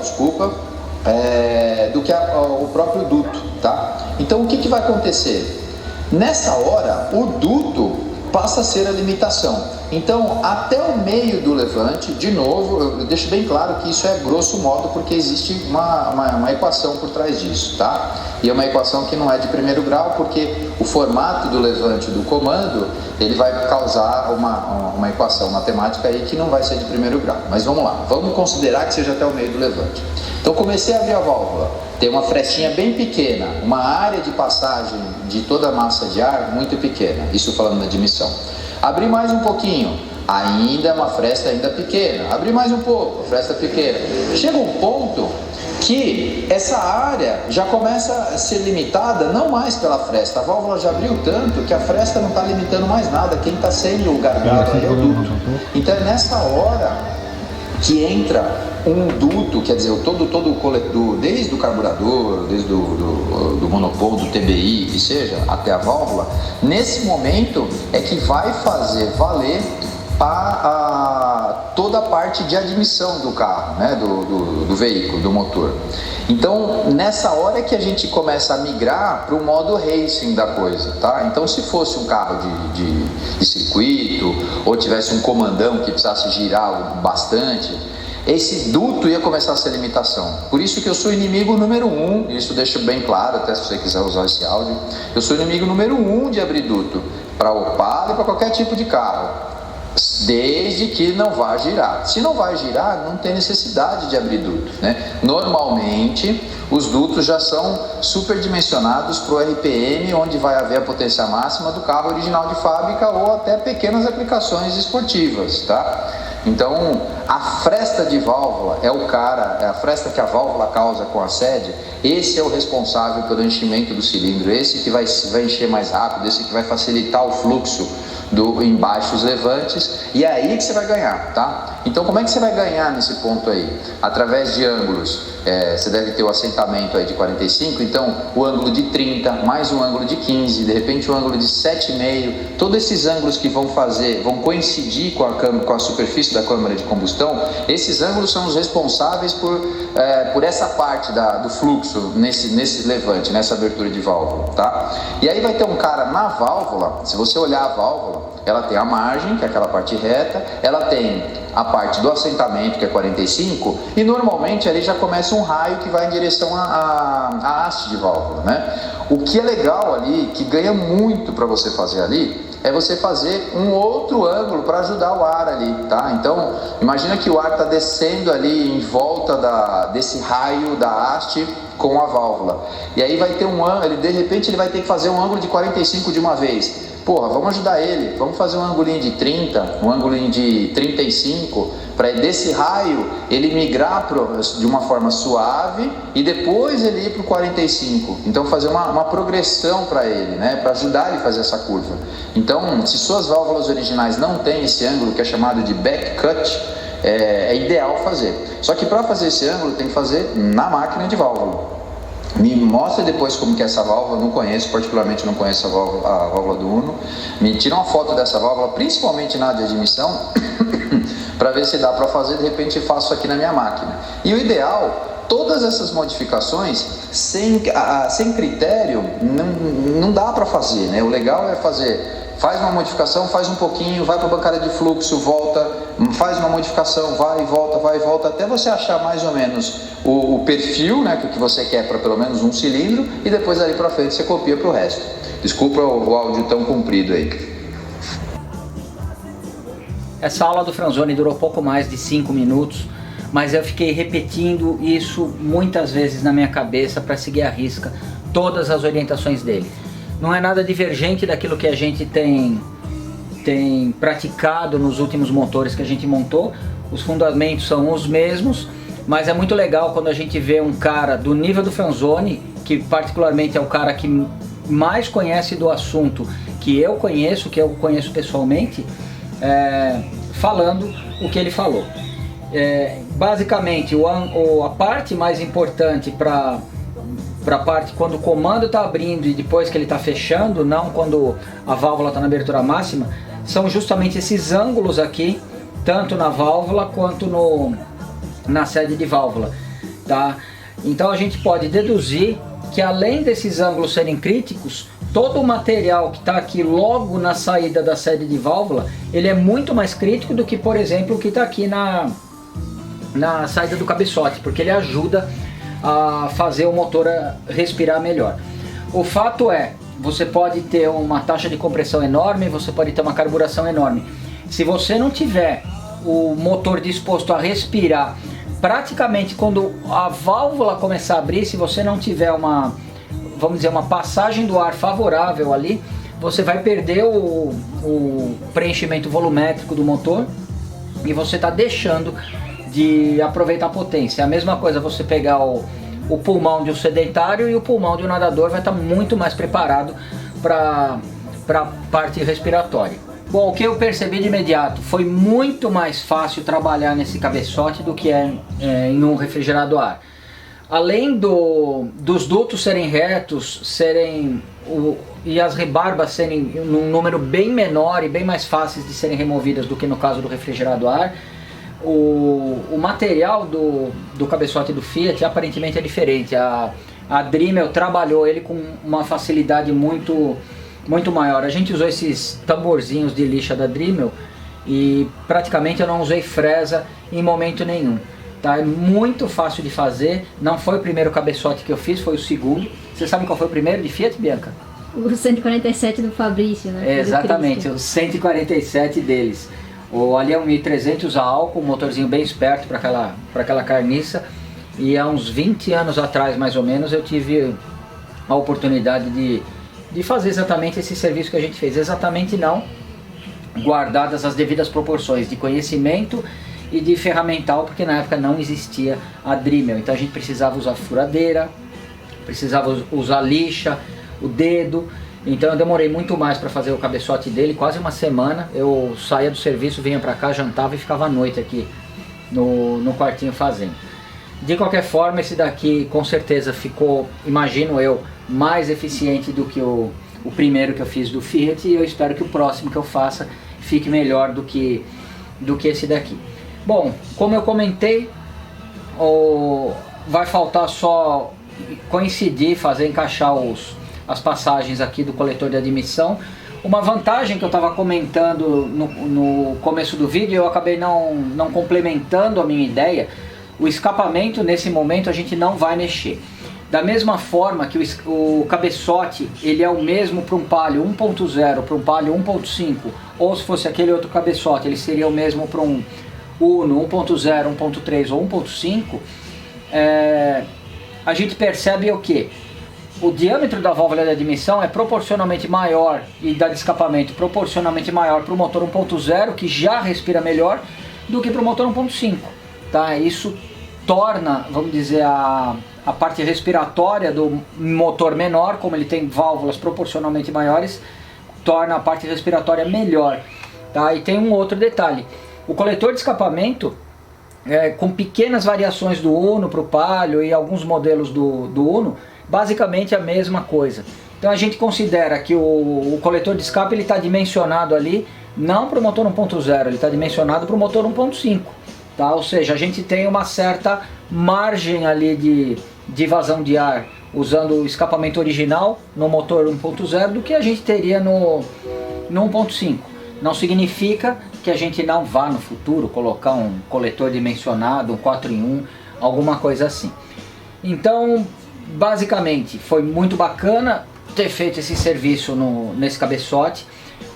do que o próprio duto, tá? Então o que vai acontecer? Nessa hora o duto passa a ser a limitação. Então, até o meio do levante, de novo, eu deixo bem claro que isso é grosso modo, porque existe uma equação por trás disso, tá? E é uma equação que não é de primeiro grau, porque o formato do levante do comando, ele vai causar uma equação matemática aí que não vai ser de primeiro grau. Mas vamos lá, vamos considerar que seja até o meio do levante. Então, comecei a abrir a válvula, tem uma frestinha bem pequena, uma área de passagem de toda a massa de ar muito pequena, isso falando da admissão. Abri mais um pouquinho, ainda uma fresta ainda pequena. Abri mais um pouco, fresta pequena. Chega um ponto que essa área já começa a ser limitada, não mais pela fresta. A válvula já abriu tanto que a fresta não está limitando mais nada. Quem está sendo o gargalo é o duto. Então é nessa hora que entra um duto, quer dizer, todo o coletor, desde o carburador, desde do monopólio, do TBI, que seja, até a válvula, nesse momento é que vai fazer valer toda a parte de admissão do carro, né, do veículo, do motor. Então, nessa hora é que a gente começa a migrar para o modo racing da coisa, tá? Então, se fosse um carro de circuito, ou tivesse um comandão que precisasse girar bastante, esse duto ia começar a ser limitação. Por isso que eu sou inimigo número 1, isso deixo bem claro, até se você quiser usar esse áudio, eu sou inimigo número 1 de abrir duto, para Opala e para qualquer tipo de carro, desde que não vá girar. Se não vai girar, não tem necessidade de abrir duto, né? Normalmente, os dutos já são superdimensionados para o RPM, onde vai haver a potência máxima do carro original de fábrica ou até pequenas aplicações esportivas, tá? Então, a fresta de válvula é a fresta que a válvula causa com a sede. Esse é o responsável pelo enchimento do cilindro, esse que vai encher mais rápido, esse que vai facilitar o fluxo em baixos levantes, e é aí que você vai ganhar, tá? Então, como é que você vai ganhar nesse ponto aí? Através de ângulos, você deve ter o assentamento aí de 45, então o ângulo de 30, mais um ângulo de 15, de repente o ângulo de 7,5, todos esses ângulos que vão coincidir com a superfície da câmara de combustão, esses ângulos são os responsáveis por essa parte do fluxo nesse levante, nessa abertura de válvula, tá? E aí vai ter um cara na válvula, se você olhar a válvula, ela tem a margem, que é aquela parte reta, ela tem a parte do assentamento, que é 45, e normalmente ali já começa um raio que vai em direção à haste de válvula, né? O que é legal ali, que ganha muito para você fazer ali, é você fazer um outro ângulo para ajudar o ar ali, tá? Então, imagina que o ar está descendo ali em volta desse raio da haste com a válvula. E aí vai ter um ângulo, de repente ele vai ter que fazer um ângulo de 45 de uma vez. Porra, vamos ajudar ele, vamos fazer um angulinho de 30, um angulinho de 35, para desse raio ele migrar de uma forma suave e depois ele ir para o 45. Então fazer uma progressão para ele, né, para ajudar ele a fazer essa curva. Então, se suas válvulas originais não têm esse ângulo que é chamado de back cut, é ideal fazer. Só que para fazer esse ângulo tem que fazer na máquina de válvula. Me mostra depois como que é essa válvula, não conheço, particularmente não conheço a válvula do Uno. Me tira uma foto dessa válvula, principalmente na de admissão, para ver se dá para fazer, de repente faço aqui na minha máquina. E o ideal, todas essas modificações, sem critério, não dá para fazer, né? O legal é faz uma modificação, faz um pouquinho, vai para a bancada de fluxo, volta, faz uma modificação, vai e volta, até você achar mais ou menos o perfil, né, que você quer para pelo menos um cilindro, e depois ali para frente você copia para o resto. Desculpa o áudio tão comprido aí. Essa aula do Franzoni durou pouco mais de 5 minutos, mas eu fiquei repetindo isso muitas vezes na minha cabeça para seguir à risca todas as orientações dele. Não é nada divergente daquilo que a gente tem praticado nos últimos motores que a gente montou. Os fundamentos são os mesmos, mas é muito legal quando a gente vê um cara do nível do Franzoni, que particularmente é o cara que mais conhece do assunto que eu conheço pessoalmente, falando o que ele falou. Basicamente, a parte mais importante para a parte quando o comando está abrindo e depois que ele está fechando, não quando a válvula está na abertura máxima, são justamente esses ângulos aqui, tanto na válvula quanto na sede de válvula, tá? Então a gente pode deduzir que além desses ângulos serem críticos, todo o material que está aqui logo na saída da sede de válvula, ele é muito mais crítico do que, por exemplo, o que está aqui na saída do cabeçote, porque ele ajuda a fazer o motor respirar melhor. O fato é, você pode ter uma taxa de compressão enorme, você pode ter uma carburação enorme. Se você não tiver o motor disposto a respirar, praticamente quando a válvula começar a abrir, se você não tiver uma passagem do ar favorável ali, você vai perder o preenchimento volumétrico do motor e você está deixando de aproveitar a potência. É a mesma coisa você pegar o pulmão de um sedentário e o pulmão de um nadador vai estar muito mais preparado para a parte respiratória. Bom, o que eu percebi de imediato, foi muito mais fácil trabalhar nesse cabeçote do que em um refrigerado a ar. Além dos dutos serem retos, e as rebarbas serem num número bem menor e bem mais fáceis de serem removidas do que no caso do refrigerado a ar, o material do cabeçote do Fiat aparentemente é diferente. A Dremel trabalhou ele com uma facilidade muito maior. A gente usou esses tamborzinhos de lixa da Dremel e praticamente eu não usei fresa em momento nenhum. Tá? É muito fácil de fazer. Não foi o primeiro cabeçote que eu fiz, foi o segundo. Você sabe qual foi o primeiro de Fiat, Bianca? O 147 do Fabrício, né? Exatamente, o 147 deles. Ali é um 1300 a álcool, um motorzinho bem esperto para aquela carniça. E há uns 20 anos atrás, mais ou menos, eu tive a oportunidade de fazer exatamente esse serviço que a gente fez. Exatamente não, guardadas as devidas proporções de conhecimento e de ferramental, porque na época não existia a Dremel. Então a gente precisava usar furadeira, precisava usar lixa, o dedo. Então eu demorei muito mais para fazer o cabeçote dele, quase uma semana. Eu saía do serviço, vinha para cá, jantava e ficava à noite aqui no quartinho fazendo. De qualquer forma, esse daqui com certeza ficou, imagino eu, mais eficiente do que o primeiro que eu fiz do Fiat, e eu espero que o próximo que eu faça fique melhor do que esse daqui. Bom, como eu comentei, vai faltar só coincidir, encaixar as passagens aqui do coletor de admissão. Uma vantagem que eu estava comentando no começo do vídeo, eu acabei não complementando a minha ideia. O escapamento, nesse momento, a gente não vai mexer. Da mesma forma que o cabeçote ele é o mesmo para um Palio 1.0, para um Palio 1.5, ou se fosse aquele outro cabeçote, ele seria o mesmo para um Uno 1.0, 1.3 ou 1.5, a gente percebe o que? O diâmetro da válvula de admissão é proporcionalmente maior e da de escapamento proporcionalmente maior para o motor 1.0, que já respira melhor, do que para o motor 1.5. Tá? Isso torna, vamos dizer, a parte respiratória do motor menor, como ele tem válvulas proporcionalmente maiores, torna a parte respiratória melhor. Tá? E tem um outro detalhe, o coletor de escapamento, com pequenas variações do Uno para o Palio e alguns modelos do Uno, basicamente a mesma coisa. Então a gente considera que o coletor de escape está dimensionado ali, não para o motor 1.0, ele está dimensionado para o motor 1.5. Tá? Ou seja, a gente tem uma certa margem ali de vazão de ar usando o escapamento original no motor 1.0 do que a gente teria no 1.5. Não significa que a gente não vá no futuro colocar um coletor dimensionado, um 4 em 1, alguma coisa assim. Então, basicamente, foi muito bacana ter feito esse serviço nesse cabeçote.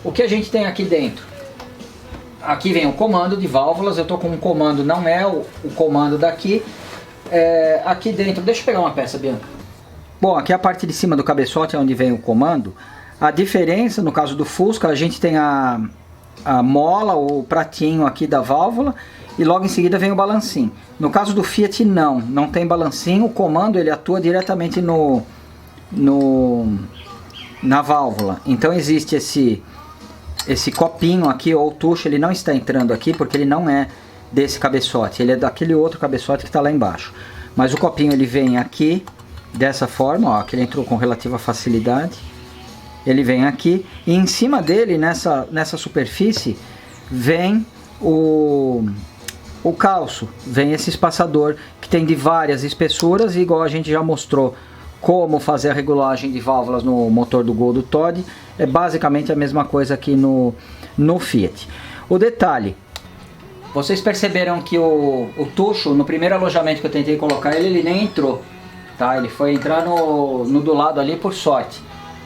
O que a gente tem aqui dentro? Aqui vem o comando de válvulas, eu estou com um comando, não é o comando daqui. Aqui dentro, deixa eu pegar uma peça, Bianca. Bom, aqui é a parte de cima do cabeçote é onde vem o comando. A diferença, no caso do Fusca, a gente tem a mola, o pratinho aqui da válvula, e logo em seguida vem o balancinho. No caso do Fiat não tem balancinho, o comando ele atua diretamente na válvula. Então existe esse copinho aqui, ou tucho, ele não está entrando aqui porque ele não é desse cabeçote, ele é daquele outro cabeçote que está lá embaixo. Mas o copinho ele vem aqui, dessa forma, ó, que ele entrou com relativa facilidade. Ele vem aqui e em cima dele, nessa superfície, vem o calço, vem esse espaçador que tem de várias espessuras, igual a gente já mostrou como fazer a regulagem de válvulas no motor do Gol do Toddy, é basicamente a mesma coisa aqui no Fiat. O detalhe, vocês perceberam que o tucho, no primeiro alojamento que eu tentei colocar ele nem entrou, tá? Ele foi entrar no do lado ali por sorte.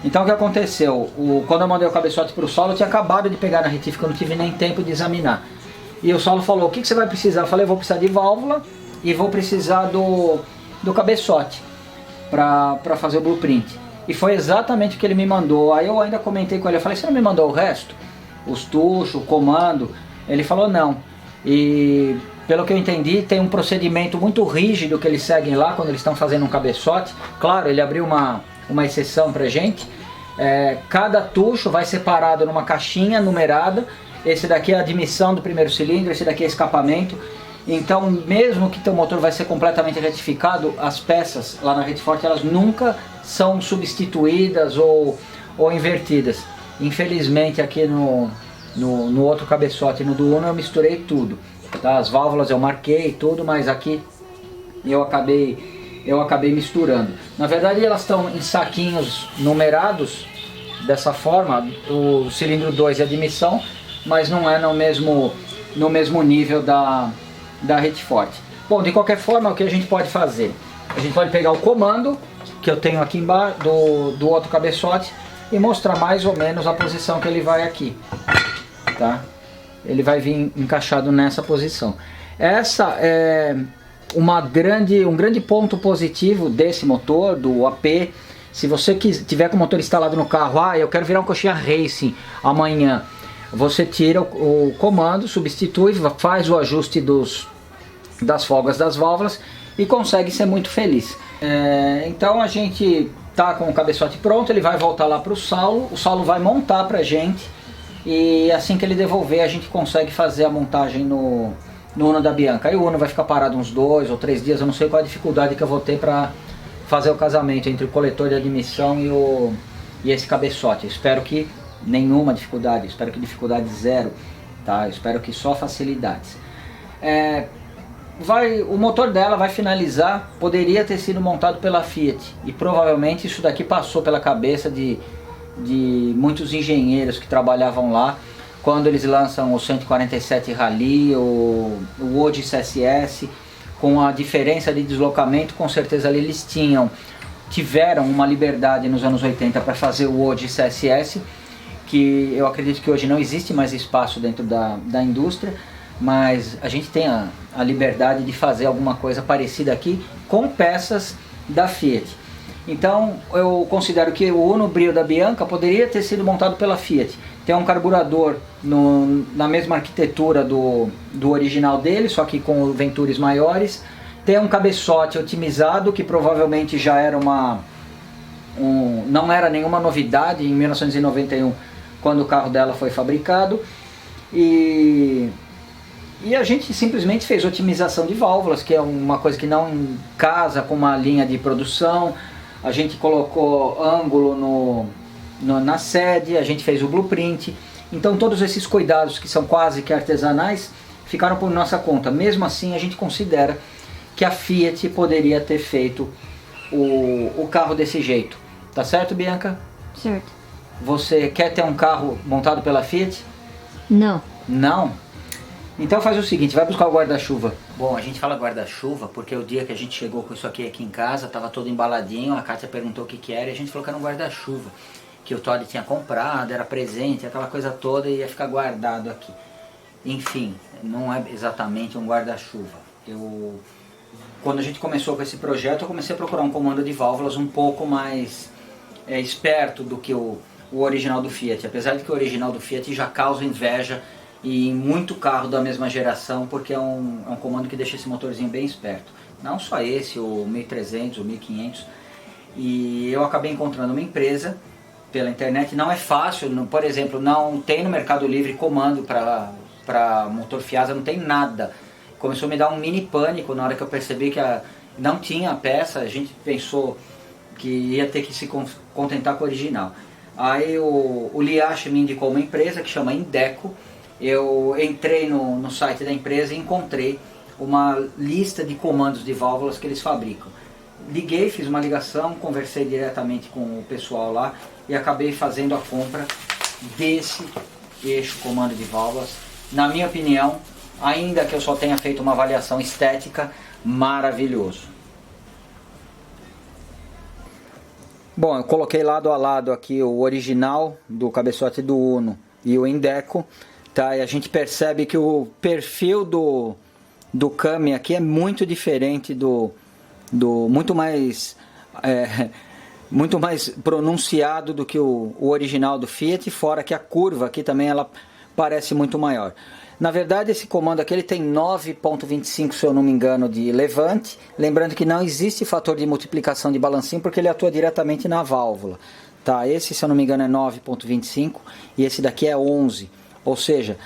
Então o que aconteceu? Quando eu mandei o cabeçote para o Saulo, eu tinha acabado de pegar na retífica, eu não tive nem tempo de examinar. E o Saulo falou, o que você vai precisar? Eu falei, eu vou precisar de válvula e vou precisar do cabeçote para fazer o blueprint. E foi exatamente o que ele me mandou. Aí eu ainda comentei com ele, eu falei, você não me mandou o resto? Os tuchos, o comando? Ele falou, não. E pelo que eu entendi, tem um procedimento muito rígido que eles seguem lá quando eles estão fazendo um cabeçote. Claro, ele abriu uma exceção pra gente. Cada tucho vai separado numa caixinha numerada. Esse daqui é a admissão do primeiro cilindro, esse daqui é escapamento. Então, mesmo que teu motor vai ser completamente retificado, as peças lá na Rede Forte, elas nunca são substituídas ou invertidas. Infelizmente, aqui no outro cabeçote, no do Uno, eu misturei tudo. Tá? As válvulas eu marquei tudo, mas aqui eu acabei misturando. Na verdade, elas estão em saquinhos numerados, dessa forma, o cilindro 2 é admissão, mas não é no mesmo nível da Rede Forte. Bom, de qualquer forma, o que a gente pode fazer? A gente pode pegar o comando que eu tenho aqui embaixo do outro cabeçote e mostrar mais ou menos a posição que ele vai aqui, tá? Ele vai vir encaixado nessa posição. Essa é um grande ponto positivo desse motor, do AP. Se você tiver com o motor instalado no carro, eu quero virar um coxinha racing amanhã, você tira o comando, substitui, faz o ajuste das folgas das válvulas e consegue ser muito feliz. Então a gente tá com o cabeçote pronto, ele vai voltar lá para o Saulo vai montar pra gente e assim que ele devolver a gente consegue fazer a montagem no Uno da Bianca. Aí o Uno vai ficar parado uns 2 ou 3 dias, eu não sei qual a dificuldade que eu vou ter para fazer o casamento entre o coletor de admissão e esse cabeçote. Eu espero que nenhuma dificuldade, espero que dificuldade zero, tá? Eu espero que só facilidades. O motor dela vai finalizar, poderia ter sido montado pela Fiat e provavelmente isso daqui passou pela cabeça de muitos engenheiros que trabalhavam lá quando eles lançam o 147 Rally, o Wood CSS, com a diferença de deslocamento. Com certeza ali eles tinham tiveram uma liberdade nos anos 80 para fazer o hoje CSS, que eu acredito que hoje não existe mais espaço dentro da indústria, mas a gente tem a liberdade de fazer alguma coisa parecida aqui com peças da Fiat. Então eu considero que o Uno Brio da Bianca poderia ter sido montado pela Fiat. Tem um carburador na mesma arquitetura do original dele, só que com ventures maiores. Tem um cabeçote otimizado, que provavelmente já era não era nenhuma novidade em 1991, quando o carro dela foi fabricado. E a gente simplesmente fez otimização de válvulas, que é uma coisa que não casa com uma linha de produção. A gente colocou ângulo na sede, a gente fez o blueprint. Então todos esses cuidados que são quase que artesanais ficaram por nossa conta. Mesmo assim a gente considera que a Fiat poderia ter feito o carro desse jeito. Tá certo, Bianca? Certo. Você quer ter um carro montado pela Fiat? Não. Não? Então faz o seguinte, vai buscar o guarda-chuva. Bom, a gente fala guarda-chuva porque o dia que a gente chegou com isso aqui em casa, tava todo embaladinho, a Kátia perguntou o que era e a gente falou que era um guarda-chuva, que o Todd tinha comprado, era presente, aquela coisa toda, e ia ficar guardado aqui. Enfim, não é exatamente um guarda-chuva. Quando a gente começou com esse projeto, eu comecei a procurar um comando de válvulas um pouco mais esperto do que o original do Fiat, apesar de que o original do Fiat já causa inveja e muito carro da mesma geração, porque é um comando que deixa esse motorzinho bem esperto. Não só esse, o 1300, o 1500. E eu acabei encontrando uma empresa pela internet. Não é fácil, por exemplo, não tem no Mercado Livre comando para motor Fiasa, não tem nada. Começou a me dar um mini pânico na hora que eu percebi que não tinha a peça. A gente pensou que ia ter que se contentar com o original. Aí o Liache me indicou uma empresa que chama Indeco. Eu entrei no site da empresa e encontrei uma lista de comandos de válvulas que eles fabricam. Liguei, fiz uma ligação, conversei diretamente com o pessoal lá e acabei fazendo a compra desse eixo comando de válvulas. Na minha opinião, ainda que eu só tenha feito uma avaliação estética, maravilhoso. Bom, eu coloquei lado a lado aqui o original do cabeçote do Uno e o Indeco. Tá, e a gente percebe que o perfil do Kami aqui é muito diferente muito mais pronunciado do que o original do Fiat, fora que a curva aqui também ela parece muito maior. Na verdade, esse comando aqui ele tem 9.25, se eu não me engano, de levante, lembrando que não existe fator de multiplicação de balancinho porque ele atua diretamente na válvula. Tá, esse, se eu não me engano, é 9.25 e esse daqui é 11. Ou seja,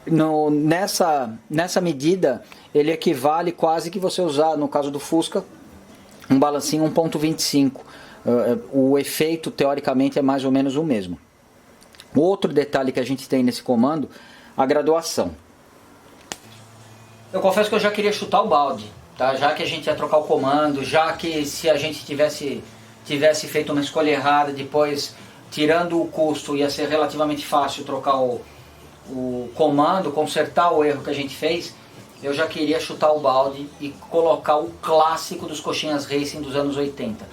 nessa medida, ele equivale quase que você usar, no caso do Fusca, um balancinho 1.25. O efeito, teoricamente, é mais ou menos o mesmo. Outro detalhe que a gente tem nesse comando, a graduação. Eu confesso que eu já queria chutar o balde, tá? Já que a gente ia trocar o comando, já que se a gente tivesse feito uma escolha errada, depois tirando o custo, ia ser relativamente fácil trocar o comando, consertar o erro que a gente fez. Eu já queria chutar o balde e colocar o clássico dos coxinhas Racing dos anos 80,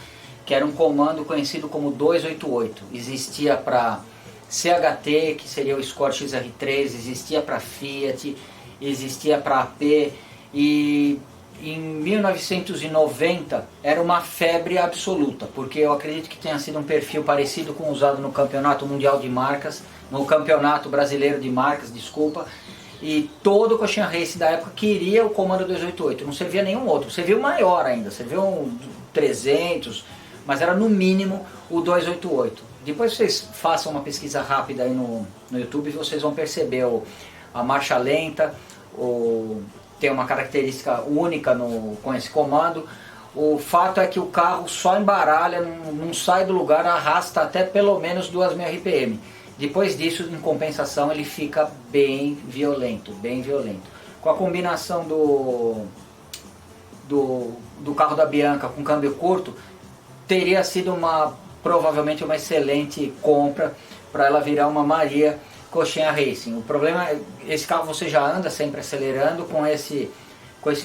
que era um comando conhecido como 288. Existia para CHT, que seria o Escort XR3, existia para Fiat, existia para AP, e em 1990 era uma febre absoluta, porque eu acredito que tenha sido um perfil parecido com o usado no Campeonato Mundial de Marcas, no Campeonato Brasileiro de Marcas, desculpa, e todo o coxinha race da época queria o comando 288, não servia nenhum outro, servia o maior ainda, servia um 300, mas era no mínimo o 288. Depois vocês façam uma pesquisa rápida aí no YouTube e vocês vão perceber a marcha lenta, tem uma característica única com esse comando. O fato é que o carro só embaralha, não sai do lugar, arrasta até pelo menos 2.000 RPM. Depois disso, em compensação, ele fica bem violento, bem violento. Com a combinação do carro da Bianca com câmbio curto, teria sido provavelmente uma excelente compra para ela virar uma Maria coxinha Racing. O problema é esse carro você já anda sempre acelerando com esse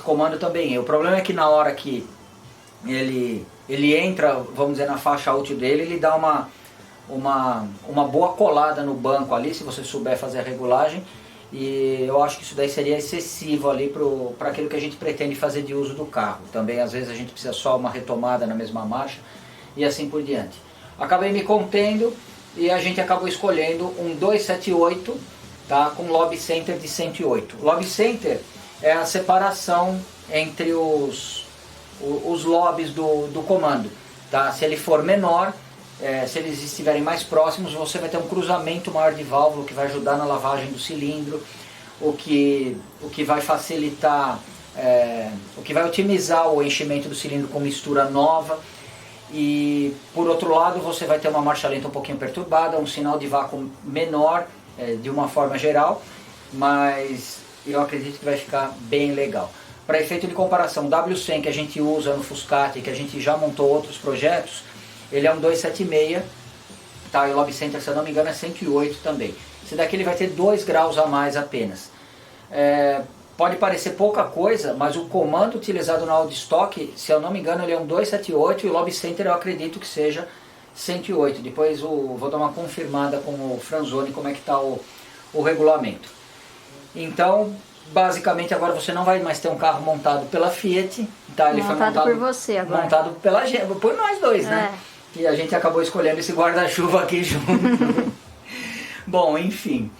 comando também. O problema é que na hora que ele entra, vamos dizer, na faixa útil dele, ele dá uma boa colada no banco ali, se você souber fazer a regulagem. E eu acho que isso daí seria excessivo ali para aquilo que a gente pretende fazer de uso do carro. Também às vezes a gente precisa só uma retomada na mesma marcha e assim por diante. Acabei me contendo e a gente acabou escolhendo um 278, tá, com lobby center de 108. Lobby center é a separação entre os lobbies do comando, tá? Se ele for menor, se eles estiverem mais próximos, você vai ter um cruzamento maior de válvula, que vai ajudar na lavagem do cilindro, o que vai facilitar, o que vai otimizar o enchimento do cilindro com mistura nova. E por outro lado, você vai ter uma marcha lenta um pouquinho perturbada, um sinal de vácuo menor, de uma forma geral, mas eu acredito que vai ficar bem legal. Para efeito de comparação, o W100 que a gente usa no Fuscati, que a gente já montou outros projetos, ele é um 276, tá? E o lobby center, se eu não me engano, é 108 também. Esse daqui ele vai ter 2 graus a mais apenas. Pode parecer pouca coisa, mas o comando utilizado na Audi Stock, se eu não me engano, ele é um 278 e o lobby center eu acredito que seja 108. Depois vou dar uma confirmada com o Franzoni como é que está o regulamento. Então, basicamente agora você não vai mais ter um carro montado pela Fiat, tá? Ele foi montado por você agora. Montado por nós dois, né? E a gente acabou escolhendo esse guarda-chuva aqui junto. Bom, enfim.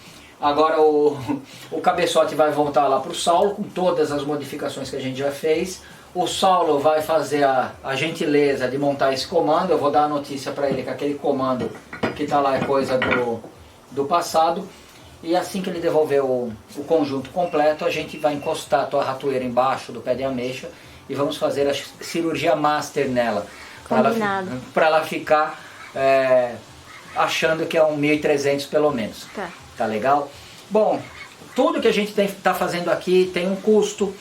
Agora o cabeçote vai voltar lá para o Saulo com todas as modificações que a gente já fez. O Saulo vai fazer a gentileza de montar esse comando. Eu vou dar a notícia para ele que aquele comando que está lá é coisa do passado. E assim que ele devolver o conjunto completo, a gente vai encostar a tua ratoeira embaixo do pé de ameixa e vamos fazer a cirurgia master nela. Para ela ficar achando que é um 1.300 pelo menos. Tá legal? Bom, tudo que a gente está fazendo aqui tem um custo.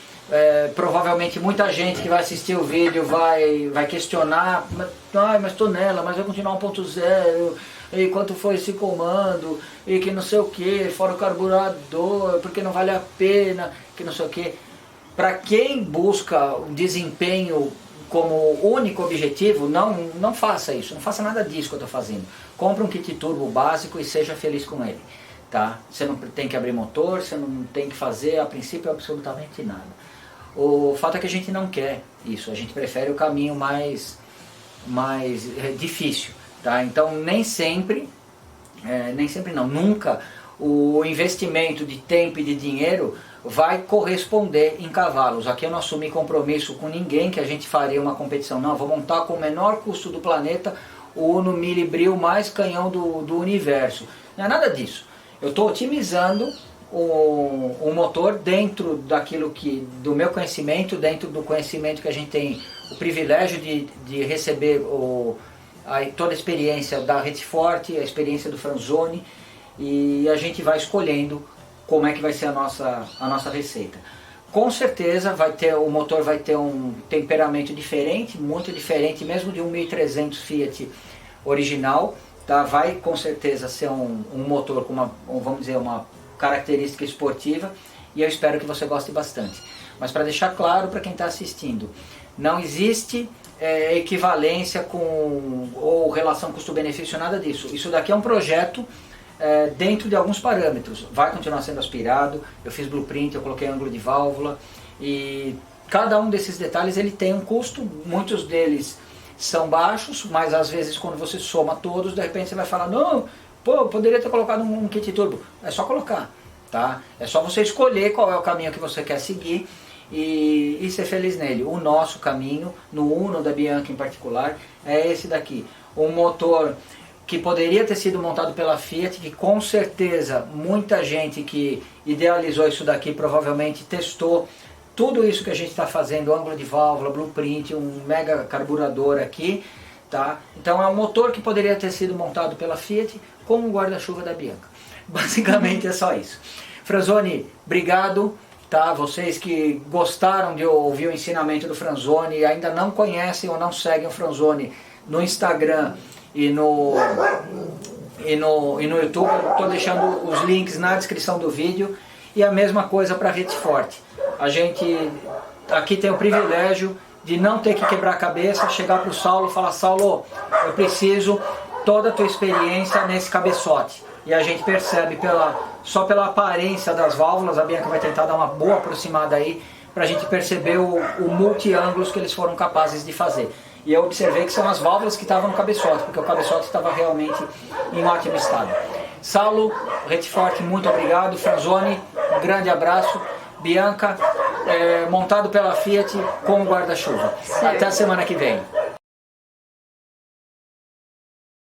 Provavelmente muita gente que vai assistir o vídeo vai questionar, mas Tonela, mas vai continuar 1.0, e quanto foi esse comando, e que não sei o que, fora o carburador, porque não vale a pena, que não sei o que. Para quem busca o desempenho como único objetivo, não faça isso, não faça nada disso que eu estou fazendo. Compre um kit turbo básico e seja feliz com ele. Tá? Você não tem que abrir motor, você não tem que fazer a princípio absolutamente nada. O fato é que a gente não quer isso, a gente prefere o caminho mais difícil, tá? Então nunca o investimento de tempo e de dinheiro vai corresponder em cavalos. Aqui eu não assumi compromisso com ninguém que a gente faria uma competição, não, vou montar com o menor custo do planeta o Uno Mille Bril mais canhão do universo, não é nada disso. Eu estou otimizando o motor dentro daquilo do meu conhecimento, dentro do conhecimento que a gente tem o privilégio de receber toda a experiência da Rete Forte, a experiência do Franzoni, e a gente vai escolhendo como é que vai ser a nossa receita. Com certeza o motor vai ter um temperamento diferente, muito diferente mesmo de um 1.300 Fiat original. Tá, vai com certeza ser um motor com vamos dizer, uma característica esportiva, e eu espero que você goste bastante. Mas para deixar claro para quem está assistindo, não existe equivalência ou relação custo-benefício, nada disso. Isso daqui é um projeto dentro de alguns parâmetros. Vai continuar sendo aspirado, eu fiz blueprint, eu coloquei ângulo de válvula, e cada um desses detalhes ele tem um custo, muitos deles são baixos, mas às vezes quando você soma todos, de repente você vai falar, não, pô, poderia ter colocado um kit turbo. É só colocar, tá? É só você escolher qual é o caminho que você quer seguir e ser feliz nele. O nosso caminho, no Uno da Bianchi em particular, é esse daqui. Um motor que poderia ter sido montado pela Fiat, que com certeza muita gente que idealizou isso daqui provavelmente testou tudo isso que a gente está fazendo, ângulo de válvula, blueprint, um mega carburador aqui, tá? Então é um motor que poderia ter sido montado pela Fiat com um guarda-chuva da Bianca. Basicamente é só isso. Franzoni, obrigado, tá? Vocês que gostaram de ouvir o ensinamento do Franzoni e ainda não conhecem ou não seguem o Franzoni no Instagram e no YouTube, estou deixando os links na descrição do vídeo. E a mesma coisa para a Rete Forte. A gente aqui tem o privilégio de não ter que quebrar a cabeça, chegar para o Saulo e falar: Saulo, eu preciso toda a tua experiência nesse cabeçote. E a gente percebe só pela aparência das válvulas, a Bianca vai tentar dar uma boa aproximada aí, para a gente perceber o multi-ângulos que eles foram capazes de fazer. E eu observei que são as válvulas que estavam no cabeçote, porque o cabeçote estava realmente em ótimo estado. Saulo, Retiforte, muito obrigado. Franzoni, um grande abraço. Bianca, montado pela Fiat com o guarda-chuva. Até a semana que vem.